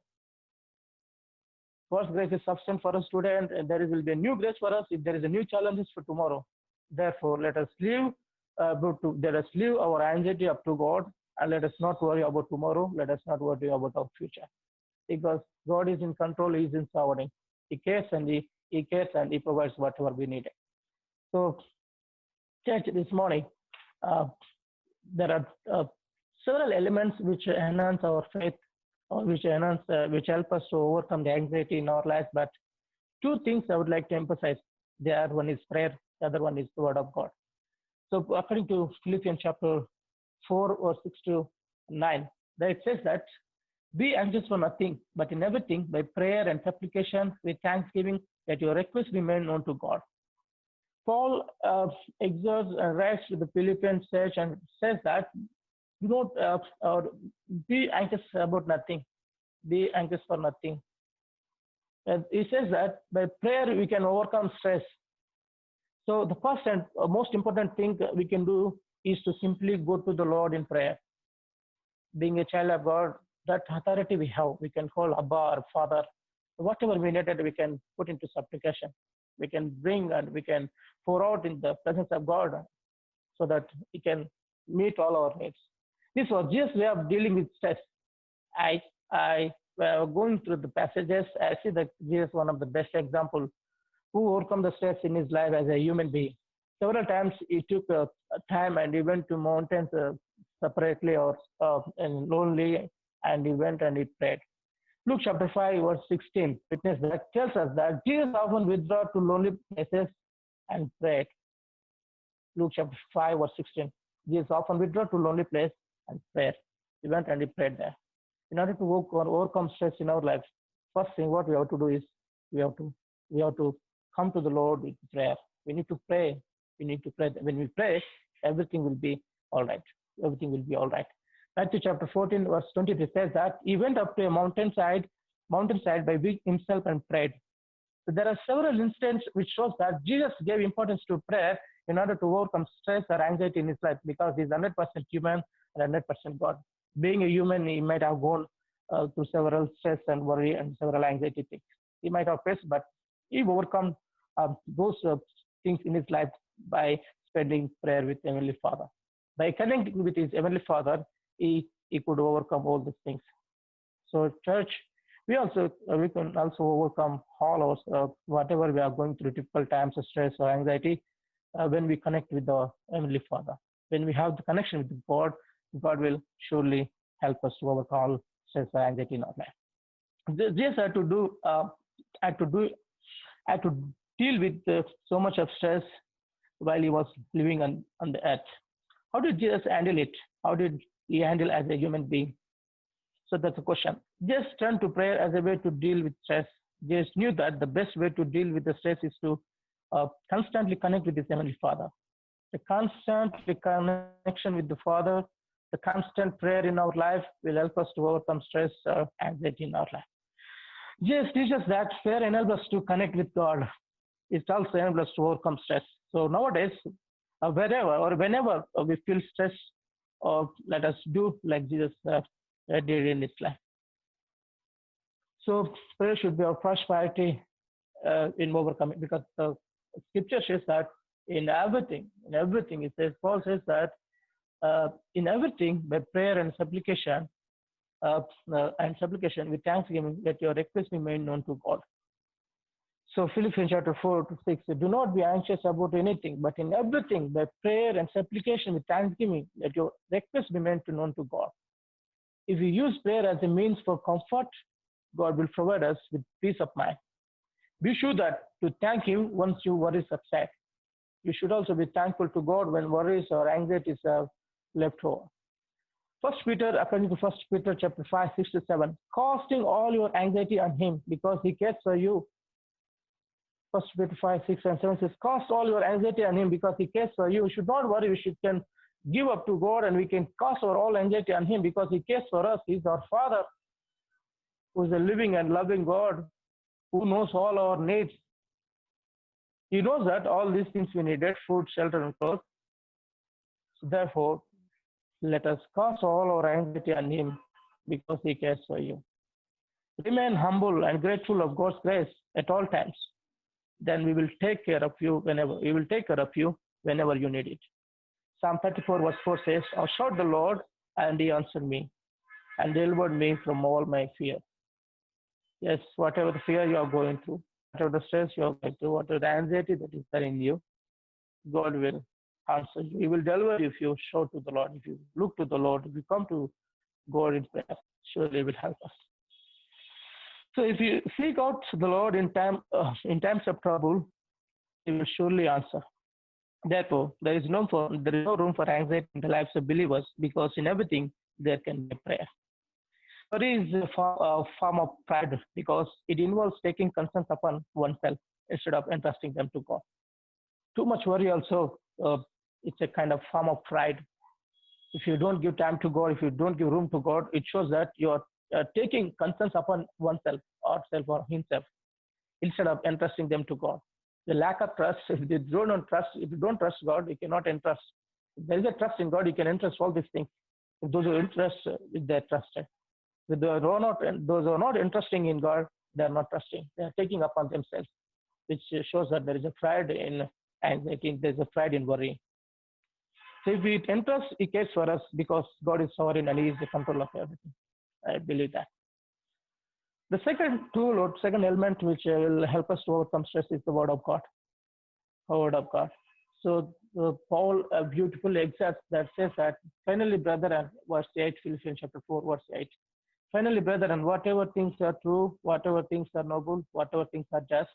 God's grace is sufficient for us today, and there will be a new grace for us if there is a new challenges for tomorrow. Therefore, let us leave our anxiety up to God, and let us not worry about tomorrow. Let us not worry about our future, because God is in control. He is in sovereignty. He cares, and He cares, and He provides whatever we need. So, church, this morning, there are several elements which enhance our faith, or which help us to overcome the anxiety in our lives. But two things I would like to emphasize. One is prayer. The other one is the Word of God. So according to Philippians chapter 4 or 6 to 9, there it says that, be anxious for nothing, but in everything by prayer and supplication with thanksgiving, that your requests be made known to God. Paul exhorts and writes to the Philippian church and says that, do not be anxious about nothing. Be anxious for nothing. And he says that by prayer we can overcome stress. So the first and most important thing we can do is to simply go to the Lord in prayer. Being a child of God, that authority we have, we can call Abba or Father. Whatever we needed, we can put into supplication. we can bring and we can pour out in the presence of God so that He can meet all our needs. This was Jesus' way of dealing with stress. I going through the passages, I see that Jesus is one of the best examples who overcome the stress in his life as a human being. Several times he took a time and he went to mountains separately or and lonely, and he went and he prayed. Luke chapter 5 verse 16 witness that tells us that Jesus often withdrew to lonely places and prayed. Luke chapter 5 verse 16. Jesus often withdrew to lonely place and prayed. He went and he prayed there. In order to overcome stress in our lives, first thing what we have to do is we have to come to the Lord with prayer. We need to pray. We need to pray. When we pray, everything will be all right. Everything will be all right. Matthew chapter 14 verse 23 says that he went up to a mountainside by himself and prayed. So there are several instances which shows that Jesus gave importance to prayer in order to overcome stress or anxiety in his life, because he's 100% human and 100% God. Being a human, he might have gone through several stress and worry and several anxiety things he might have faced, but he overcome those things in his life by spending prayer with Heavenly Father. By connecting with his Heavenly Father, he could overcome all these things. So, church, we can also overcome all our whatever we are going through, difficult times of stress or anxiety, when we connect with the Heavenly Father. When we have the connection with God, God will surely help us to overcome all stress or anxiety in our life. Jesus had to deal with so much of stress while he was living on the earth. How did Jesus handle it? How did he handle as a human being? So that's the question. Jesus turned to prayer as a way to deal with stress. Jesus knew that the best way to deal with the stress is to constantly connect with his Heavenly Father. The constant connection with the Father, the constant prayer in our life will help us to overcome stress or anxiety in our life. Jesus teaches that prayer enables us to connect with God. It also enables us to overcome stress. So nowadays, wherever or whenever we feel stress, let us do like Jesus did in his life. So prayer should be our first priority in overcoming, because the scripture says that in everything, it says, Paul says that in everything by prayer and supplication with thanksgiving, let your request be made known to God. So Philippians chapter 4-6, do not be anxious about anything, but in everything by prayer and supplication with thanksgiving, let your request be made known to God. If you use prayer as a means for comfort, God will provide us with peace of mind. Be sure that to thank Him once your worries subside. You should also be thankful to God when worries or anxieties are left over. According to 1 Peter chapter 5, 6-7, casting all your anxiety on Him because He cares for you. 1 Peter 5, 6 and 7 says, cast all your anxiety on Him because He cares for you. We should not worry. We can give up to God, and we can cast our all anxiety on Him because He cares for us. He's our Father, who is a living and loving God, who knows all our needs. He knows that all these things we needed, food, shelter, and clothes. So therefore, let us cast all our anxiety on Him because He cares for you. Remain humble and grateful of God's grace at all times. Then we will take care of you whenever you need it. Psalm 34 verse 4 says, I sought the Lord, and He answered me and delivered me from all my fear. Yes, whatever the fear you are going through, whatever the stress you are going through, whatever the anxiety that is there in you, God will answer you. He will deliver you if you shout to the Lord, if you look to the Lord, if you come to God in prayer, surely He will help us. So if you seek out the Lord in times of trouble, He will surely answer. Therefore, there is no room for anxiety in the lives of believers, because in everything there can be prayer. Worry is a form of pride, because it involves taking concerns upon oneself instead of entrusting them to God. Too much worry also, it's a kind of form of pride. If you don't give time to God, if you don't give room to God, it shows that you are taking concerns upon oneself or self or himself instead of entrusting them to God. The lack of trust, if you don't trust God, you cannot entrust. If there is a trust in God, you can entrust all these things. If those who entrust, if they are trusted. If those who are not entrusting in God, they are not trusting. They are taking upon themselves. which shows that there is a pride in anxiety, there's a pride in worry. So if it enters a case for us because God is sovereign and He is the control of everything. I believe that. The second tool or second element which will help us to overcome stress is the Word of God. The Word of God. So Paul beautifully exacts that, says that, finally, brethren, verse 8, Philippians chapter 4, verse 8. Finally, brethren, whatever things are true, whatever things are noble, whatever things are just,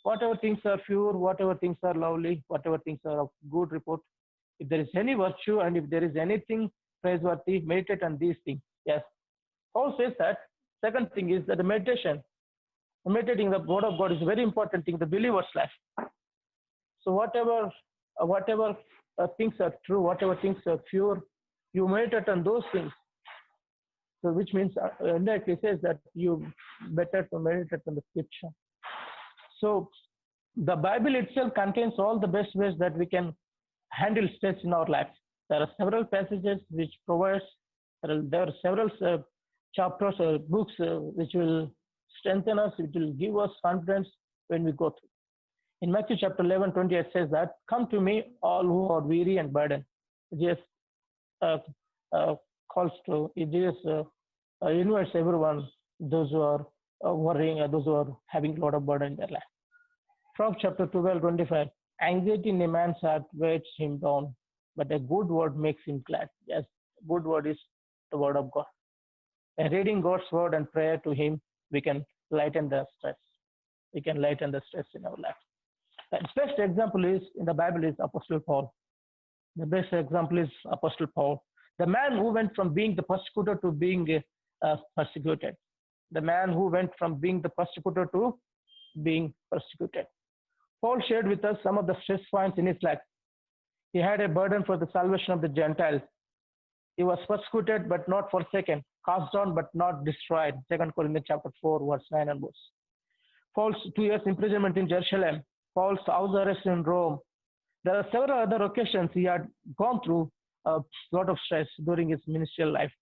whatever things are pure, whatever things are lovely, whatever things are of good report, if there is any virtue and if there is anything praiseworthy, meditate on these things. Yes. Paul says that. Second thing is that the meditating the Word of God is a very important thing in the believer's life. So whatever things are true, whatever things are pure, you meditate on those things. So which means indirectly says that you better to meditate on the Scripture. So the Bible itself contains all the best ways that we can handle stress in our life. There are several passages which provides, there are several chapters or books which will strengthen us, which will give us confidence when we go through. In Matthew chapter 11, 28 says that, come to me all who are weary and burdened. Jesus calls to, Jesus invites everyone, those who are worrying, those who are having a lot of burden in their life. Proverbs chapter 12, 25, anxiety in a man's heart weighs him down, but a good word makes him glad. Yes, good word is the Word of God. And reading God's word and prayer to Him, we can lighten the stress. We can lighten the stress in our life. The best example is in the Bible is Apostle Paul. The best example is Apostle Paul, the man who went from being the persecutor to being persecuted. The man who went from being the persecutor to being persecuted. Paul shared with us some of the stress points in his life. He had a burden for the salvation of the Gentiles. He was persecuted but not forsaken, cast down but not destroyed. 2 Corinthians chapter 4, verse 9 and verse. Paul's 2 years imprisonment in Jerusalem. Paul's house arrest in Rome. There are several other occasions he had gone through a lot of stress during his ministerial life.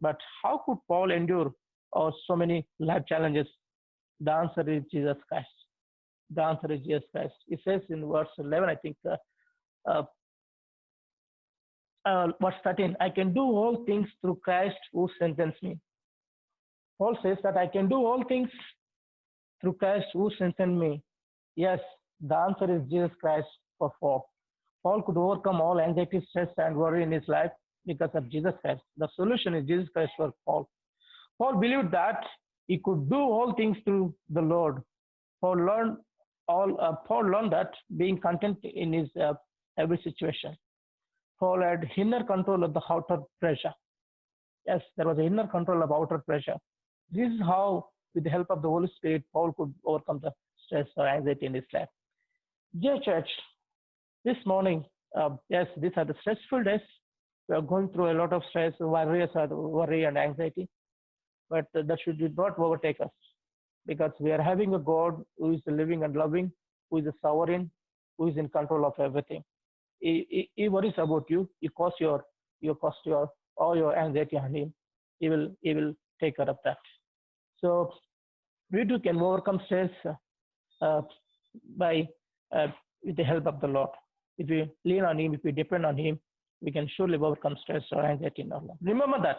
But how could Paul endure so many life challenges? The answer is Jesus Christ. The answer is Jesus Christ. He says in verse 11, I think, verse 13, I can do all things through Christ who strengthens me. Paul says that I can do all things through Christ who strengthens me. Yes, the answer is Jesus Christ for Paul. Paul could overcome all anxiety, stress, and worry in his life because of Jesus Christ. The solution is Jesus Christ for Paul. Paul believed that he could do all things through the Lord. Paul learned that being content in his every situation. Paul had inner control of the outer pressure. Yes, there was an inner control of outer pressure. This is how, with the help of the Holy Spirit, Paul could overcome the stress or anxiety in his life. Dear church, this morning, yes, these are the stressful days. We are going through a lot of stress, worry and anxiety. But that should not overtake us, because we are having a God who is living and loving, who is a sovereign, who is in control of everything. He worries about you. He costs all your anxiety on Him. He will take care of that. So we too can overcome stress by with the help of the Lord. If we lean on Him, if we depend on Him, we can surely overcome stress or anxiety in our life. Remember that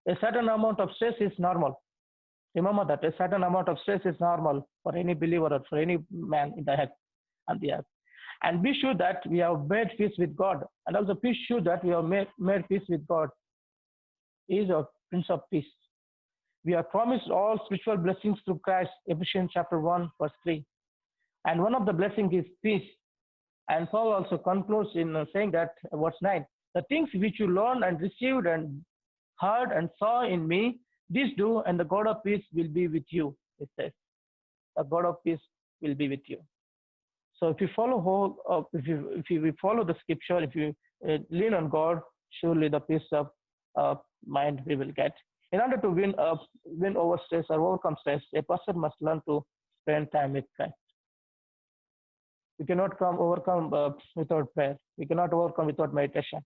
a certain amount of stress is normal. Remember that a certain amount of stress is normal for any believer or for any man in the head and the earth. And be sure that we have made peace with God. And also be sure that we have made peace with God. He is our Prince of Peace. We are promised all spiritual blessings through Christ, Ephesians chapter 1, verse 3. And one of the blessings is peace. And Paul also concludes in saying that, verse 9, the things which you learned and received and heard and saw in me, this do, and the God of peace will be with you, it says. The God of peace will be with you. So if you follow if you follow the scripture, if you lean on God, surely the peace of mind we will get. In order to win over stress or overcome stress, a person must learn to spend time with Christ. We cannot overcome without prayer. We cannot overcome without meditation.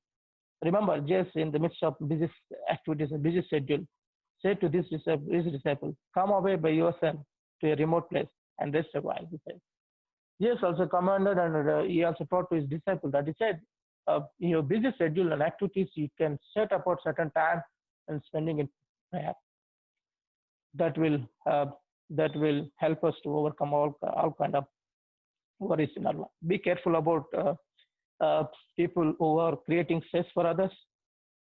Remember, Jesus, in the midst of busy activities and busy schedule, said to his disciple, come away by yourself to a remote place and rest a while, he said. Jesus also commanded and he also taught to his disciples that he said, in your busy schedule and activities, you can set apart certain time and spending in prayer. That will uh, that will help us to overcome all kind of worries in our life. Be careful about uh, people who are creating stress for others,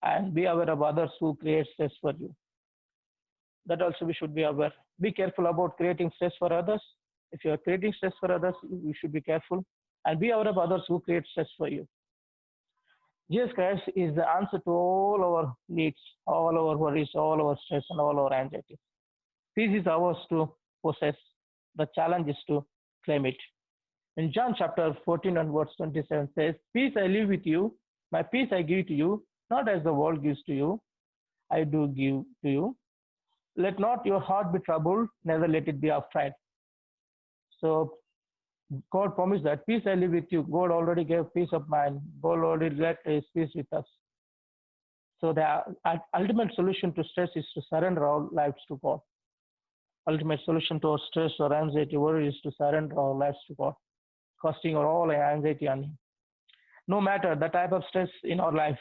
and be aware of others who create stress for you. That also we should be aware. Be careful about creating stress for others. If you are creating stress for others, you should be careful and be aware of others who create stress for you. Jesus Christ is the answer to all our needs, all our worries, all our stress, and all our anxiety. Peace is ours to possess. The challenge is to claim it. In John chapter 14 and verse 27 says, Peace I leave with you, my peace I give to you, not as the world gives to you, I do give to you. Let not your heart be troubled, neither let it be afraid. So God promised that peace I live with you. God already gave peace of mind. God already left his peace with us. So the ultimate solution to stress is to surrender our lives to God. Ultimate solution to our stress or anxiety, worry is to surrender our lives to God, casting all our anxiety on Him. No matter the type of stress in our life,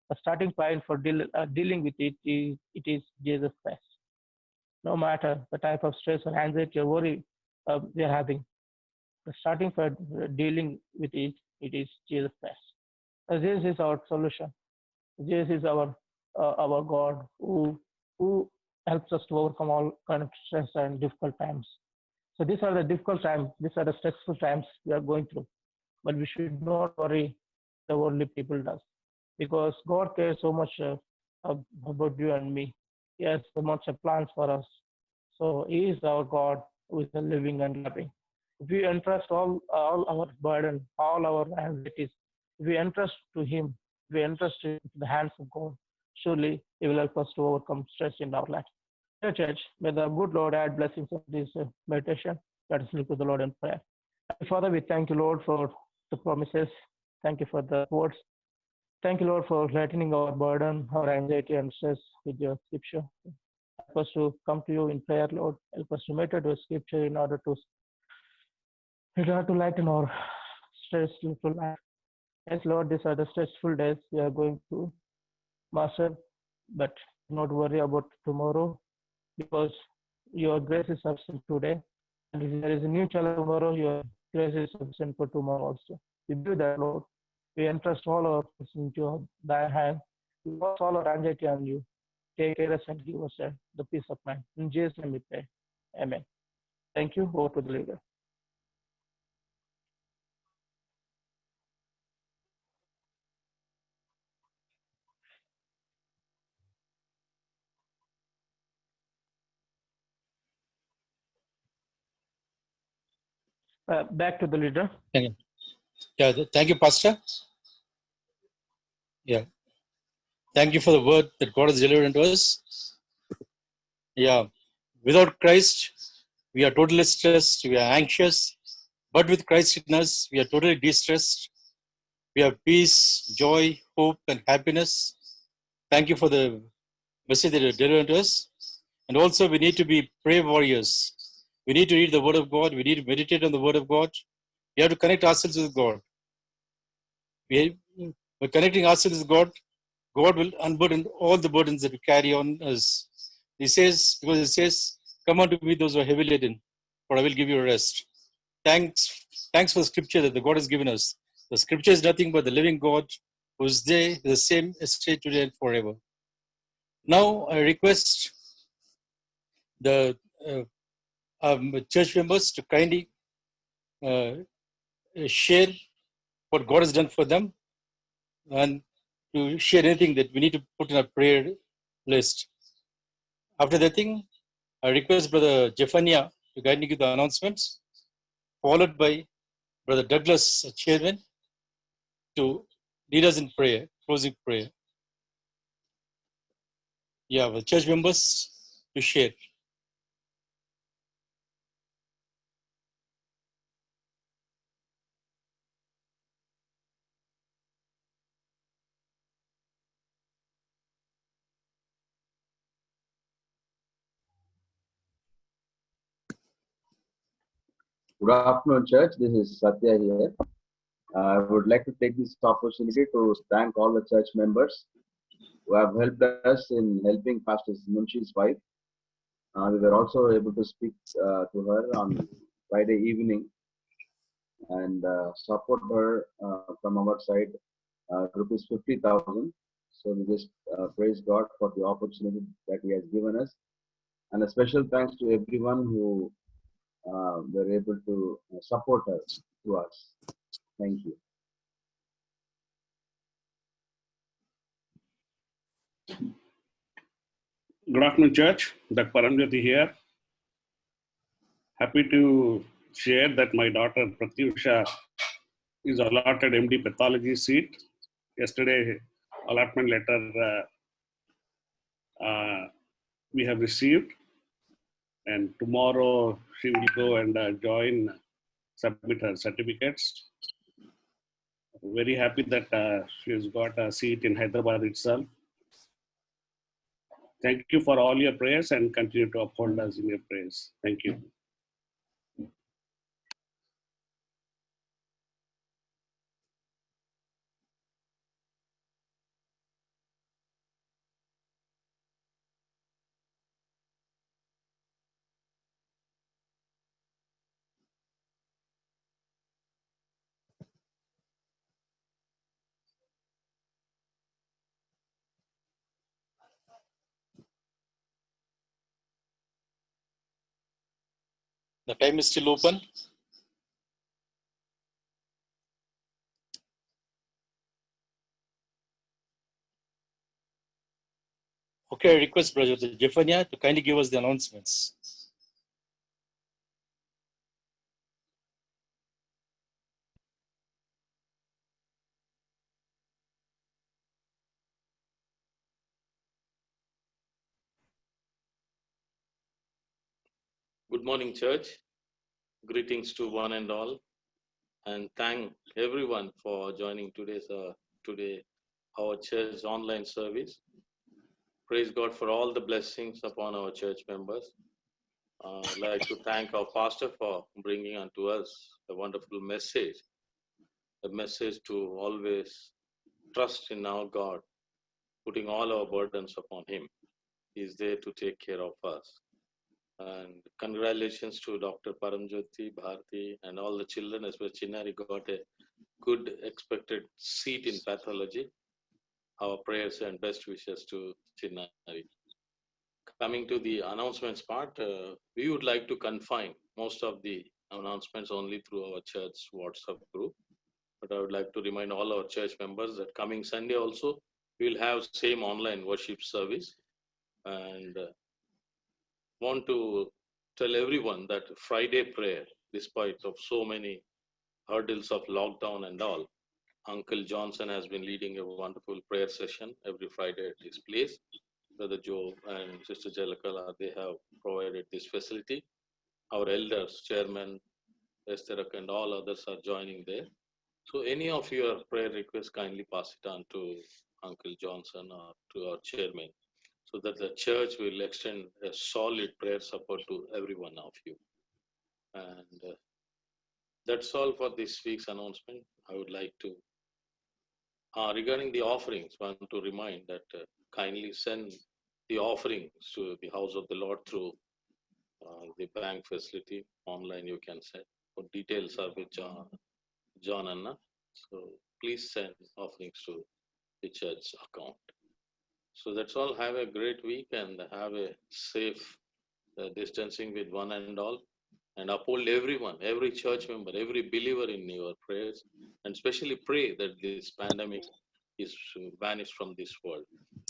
the starting point for dealing with it is Jesus Christ. No matter the type of stress or anxiety or worry we are having, the starting for dealing with it is Jesus Christ. Jesus is our solution. Jesus is our God who helps us to overcome all kind of stress and difficult times. So these are the difficult times. These are the stressful times we are going through. But we should not worry the worldly people does, because God cares so much about you and me. He has so much plans for us. So He is our God who is living and loving. If we entrust all our burden, all our anxieties, if we entrust to Him, if we entrust it to the hands of God, surely He will help us to overcome stress in our life. Dear church, may the good Lord add blessings of this meditation. Let us look to the Lord in prayer. Father, we thank you, Lord, for the promises. Thank you for the words. Thank you, Lord, for lightening our burden, our anxiety and stress with your scripture. Help us to come to you in prayer, Lord. Help us to meditate your scripture in order to lighten our stressful life. Yes, Lord, these are the stressful days we are going through, Master, but do not worry about tomorrow, because your grace is sufficient today. And if there is a new challenge tomorrow, your grace is sufficient for tomorrow also. We do that, Lord. We entrust all our things into thy hand. We lost all our anxiety on you. Take care of us and give us the peace of mind. In Jesus' name we pray. Amen. Thank you. Over to the leader. Back to the leader. Thank you. Yeah, thank you, Pastor. Yeah, thank you for the word that God has delivered unto us. Yeah, without Christ, we are totally stressed, we are anxious, but with Christ in us, we are totally distressed. We have peace, joy, hope, and happiness. Thank you for the message that you delivered to us. And also, we need to be prayer warriors. We need to read the Word of God. We need to meditate on the Word of God. We have to connect ourselves with God. By connecting ourselves with God, God will unburden all the burdens that we carry on us. He says, because He says, "Come unto me, those who are heavy laden, for I will give you rest." Thanks for the scripture that the God has given us. The scripture is nothing but the living God who is there, the same yesterday, today, and forever. Now I request the church members to kindly share what God has done for them and to share anything that we need to put in a prayer list. After that thing, I request Brother Jephaniah to kindly give the announcements, followed by Brother Douglas, Chairman, to lead us in prayer, closing prayer. Yeah, the church members to share. Good afternoon, church. This is Satya here. I would like to take this opportunity to thank all the church members who have helped us in helping Pastor Munshi's wife. We were also able to speak to her on Friday evening and support her from our side, rupees 50,000. So we just praise God for the opportunity that He has given us. And a special thanks to everyone who were able to support her to us. Thank you. Good afternoon, church. Dr. Paramjyoti here. Happy to share that my daughter Pratyusha is allotted MD pathology seat. Yesterday, allotment letter we have received, and tomorrow she will go and submit her certificates. Very happy that she has got a seat in Hyderabad itself. Thank you for all your prayers and continue to uphold us in your prayers. Thank you. The time is still open. Okay, I request Brother Jephaniah to kindly give us the announcements. Good morning, church. Greetings to one and all, and thank everyone for joining today our church online service. Praise God for all the blessings upon our church members. I'd like to thank our pastor for bringing unto us a wonderful message, a message to always trust in our God, putting all our burdens upon Him. He is there to take care of us. And congratulations to Dr. Paramjyoti, Bharti, and all the children, especially Chinnari, got a good expected seat in pathology. Our prayers and best wishes to Chinnari. Coming to the announcements part, we would like to confine most of the announcements only through our church WhatsApp group. But I would like to remind all our church members that coming Sunday also, we will have same online worship service. And want to tell everyone that Friday prayer, despite of so many hurdles of lockdown and all, Uncle Johnson has been leading a wonderful prayer session every Friday at his place. Brother Joe and Sister Jalakala, they have provided this facility. Our elders, Chairman Esterak and all others are joining there. So any of your prayer requests, kindly pass it on to Uncle Johnson or to our chairman, so that the church will extend a solid prayer support to every one of you. And that's all for this week's announcement. I would like to, regarding the offerings, want to remind that kindly send the offerings to the house of the Lord through the bank facility. Online you can send. For details are with John Anna. So please send offerings to the church account. So that's all. Have a great week and have a safe distancing with one and all, and uphold everyone, every church member, every believer in your prayers, and especially pray that this pandemic is vanished from this world.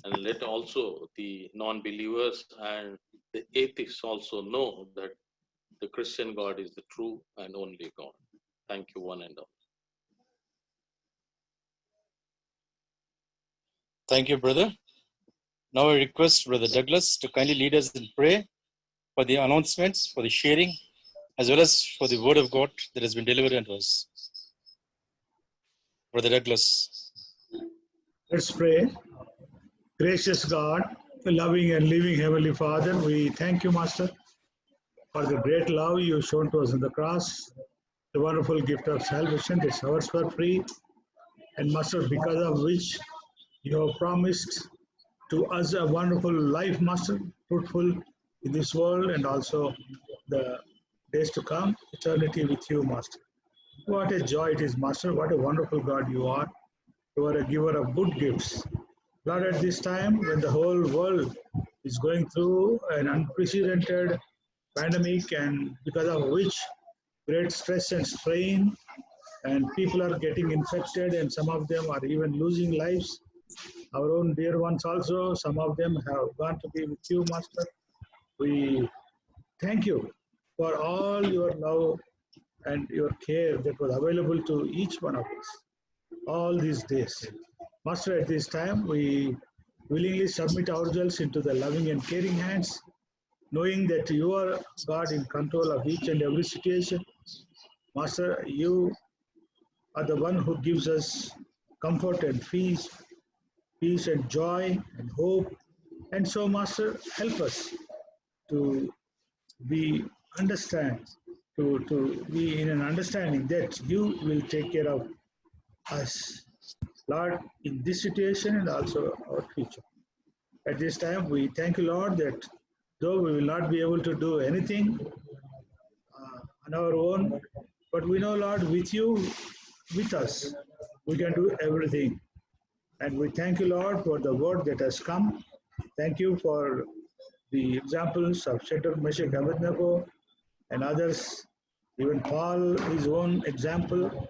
And let also the non-believers and the atheists also know that the Christian God is the true and only God. Thank you, one and all. Thank you, brother. Now I request Brother Douglas to kindly lead us in prayer for the announcements, for the sharing, as well as for the word of God that has been delivered unto us. Brother Douglas. Let's pray. Gracious God, loving and living Heavenly Father, we thank you, Master, for the great love you shown to us on the cross, the wonderful gift of salvation that's ours for free, and Master, because of which you have promised to us a wonderful life, Master, fruitful in this world and also the days to come, eternity with you, Master. What a joy it is, Master. What a wonderful God you are. You are a giver of good gifts. Lord, at this time when the whole world is going through an unprecedented pandemic and because of which great stress and strain and people are getting infected and some of them are even losing lives. Our own dear ones also, some of them have gone to be with you, Master. We thank you for all your love and your care that was available to each one of us all these days. Master, at this time, we willingly submit ourselves into the loving and caring hands, knowing that you are God in control of each and every situation. Master, you are the one who gives us comfort and peace and joy and hope. And so, Master, help us to be to be in an understanding that you will take care of us, Lord, in this situation and also our future. At this time, we thank you, Lord, that though we will not be able to do anything on our own, but we know, Lord, with you, with us, we can do everything. And we thank you, Lord, for the word that has come. Thank you for the examples of Shadrach, Meshach, Abednego, and others, even Paul, his own example.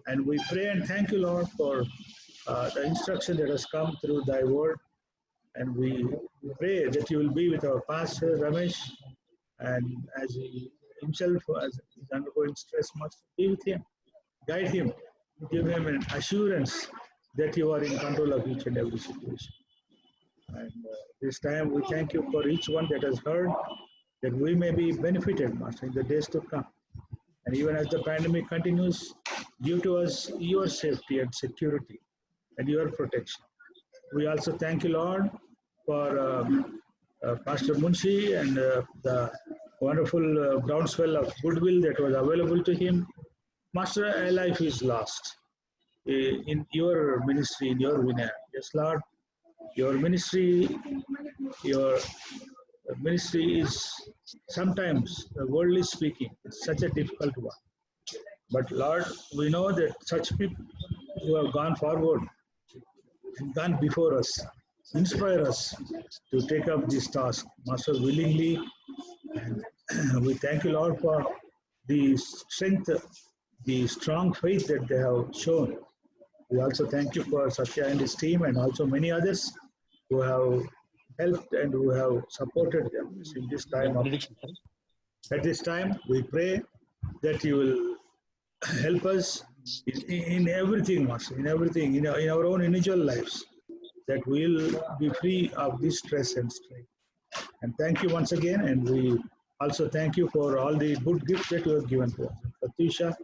And we pray and thank you, Lord, for the instruction that has come through thy word. And we pray that you will be with our pastor, Ramesh, and as he himself as is undergoing stress, must be with him, guide him, give him an assurance that you are in control of each and every situation. And this time we thank you for each one that has heard, that we may be benefited, Master, in the days to come. And even as the pandemic continues, give to us your safety and security and your protection. We also thank you, Lord, for Pastor Munshi and the wonderful groundswell of goodwill that was available to him. Master, a life is lost in your ministry, in your vineyard. Yes, Lord, your ministry is sometimes, worldly speaking, it's such a difficult one. But Lord, we know that such people who have gone forward and gone before us inspire us to take up this task, Master, willingly. And we thank you, Lord, for the strength, the strong faith that they have shown. We also thank you for Satya and his team and also many others who have helped and who have supported them in this time. At this time, we pray that you will help us in everything, Master, in everything, in our own individual lives, that we will be free of this stress and strain. And thank you once again, and we also thank you for all the good gifts that you have given to us. Katusha,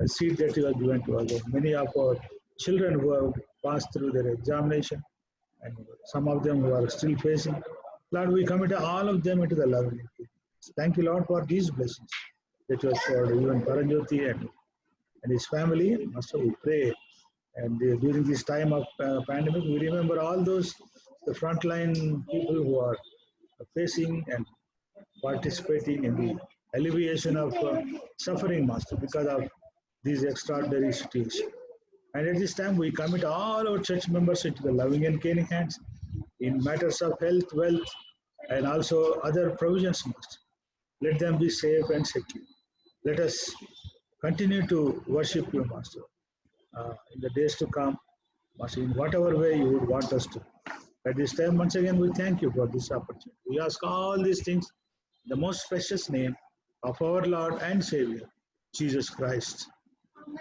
a seed that you have given to us, and many of our children who have passed through their examination, and some of them who are still facing. Lord, we commit all of them into the love. Thank you, Lord, for these blessings that you have shared, even Paranjoti and his family. Master, we pray. And during this time of pandemic, we remember all those, the frontline people who are facing and participating in the alleviation of suffering, Master, because of these extraordinary situations. And at this time, we commit all our church members into the loving and caring hands in matters of health, wealth, and also other provisions, Master. Let them be safe and secure. Let us continue to worship you, Master, in the days to come, Master, in whatever way you would want us to. At this time, once again, we thank you for this opportunity. We ask all these things in the most precious name of our Lord and Savior, Jesus Christ.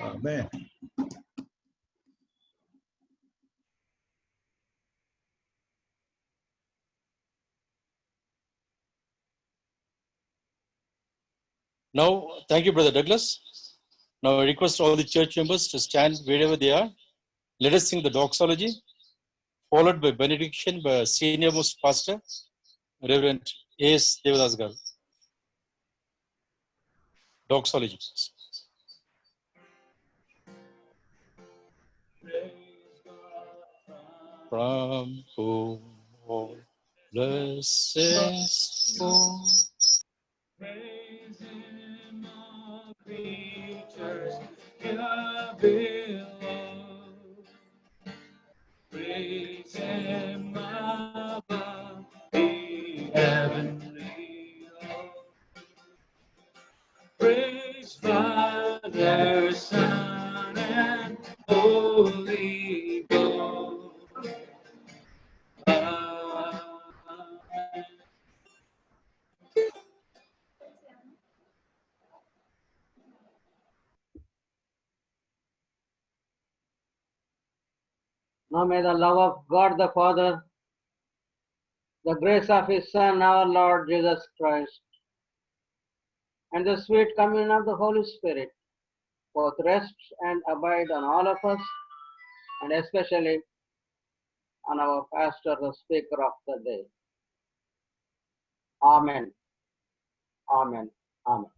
Amen. Now, thank you, Brother Douglas. Now, I request all the church members to stand wherever they are. Let us sing the doxology, followed by benediction by senior most pastor, Reverend A.S. Devadas Garu. Doxology, Jesus. From whom all blessings flow. Praise him, all creatures here below. Praise him above the heavenly host. Praise Father, Son, and Holy Ghost. Amen. Now may the love of God the Father, the grace of His Son, our Lord Jesus Christ, and the sweet communion of the Holy Spirit both rest and abide on all of us, and especially on our pastor, the speaker of the day. Amen. Amen. Amen.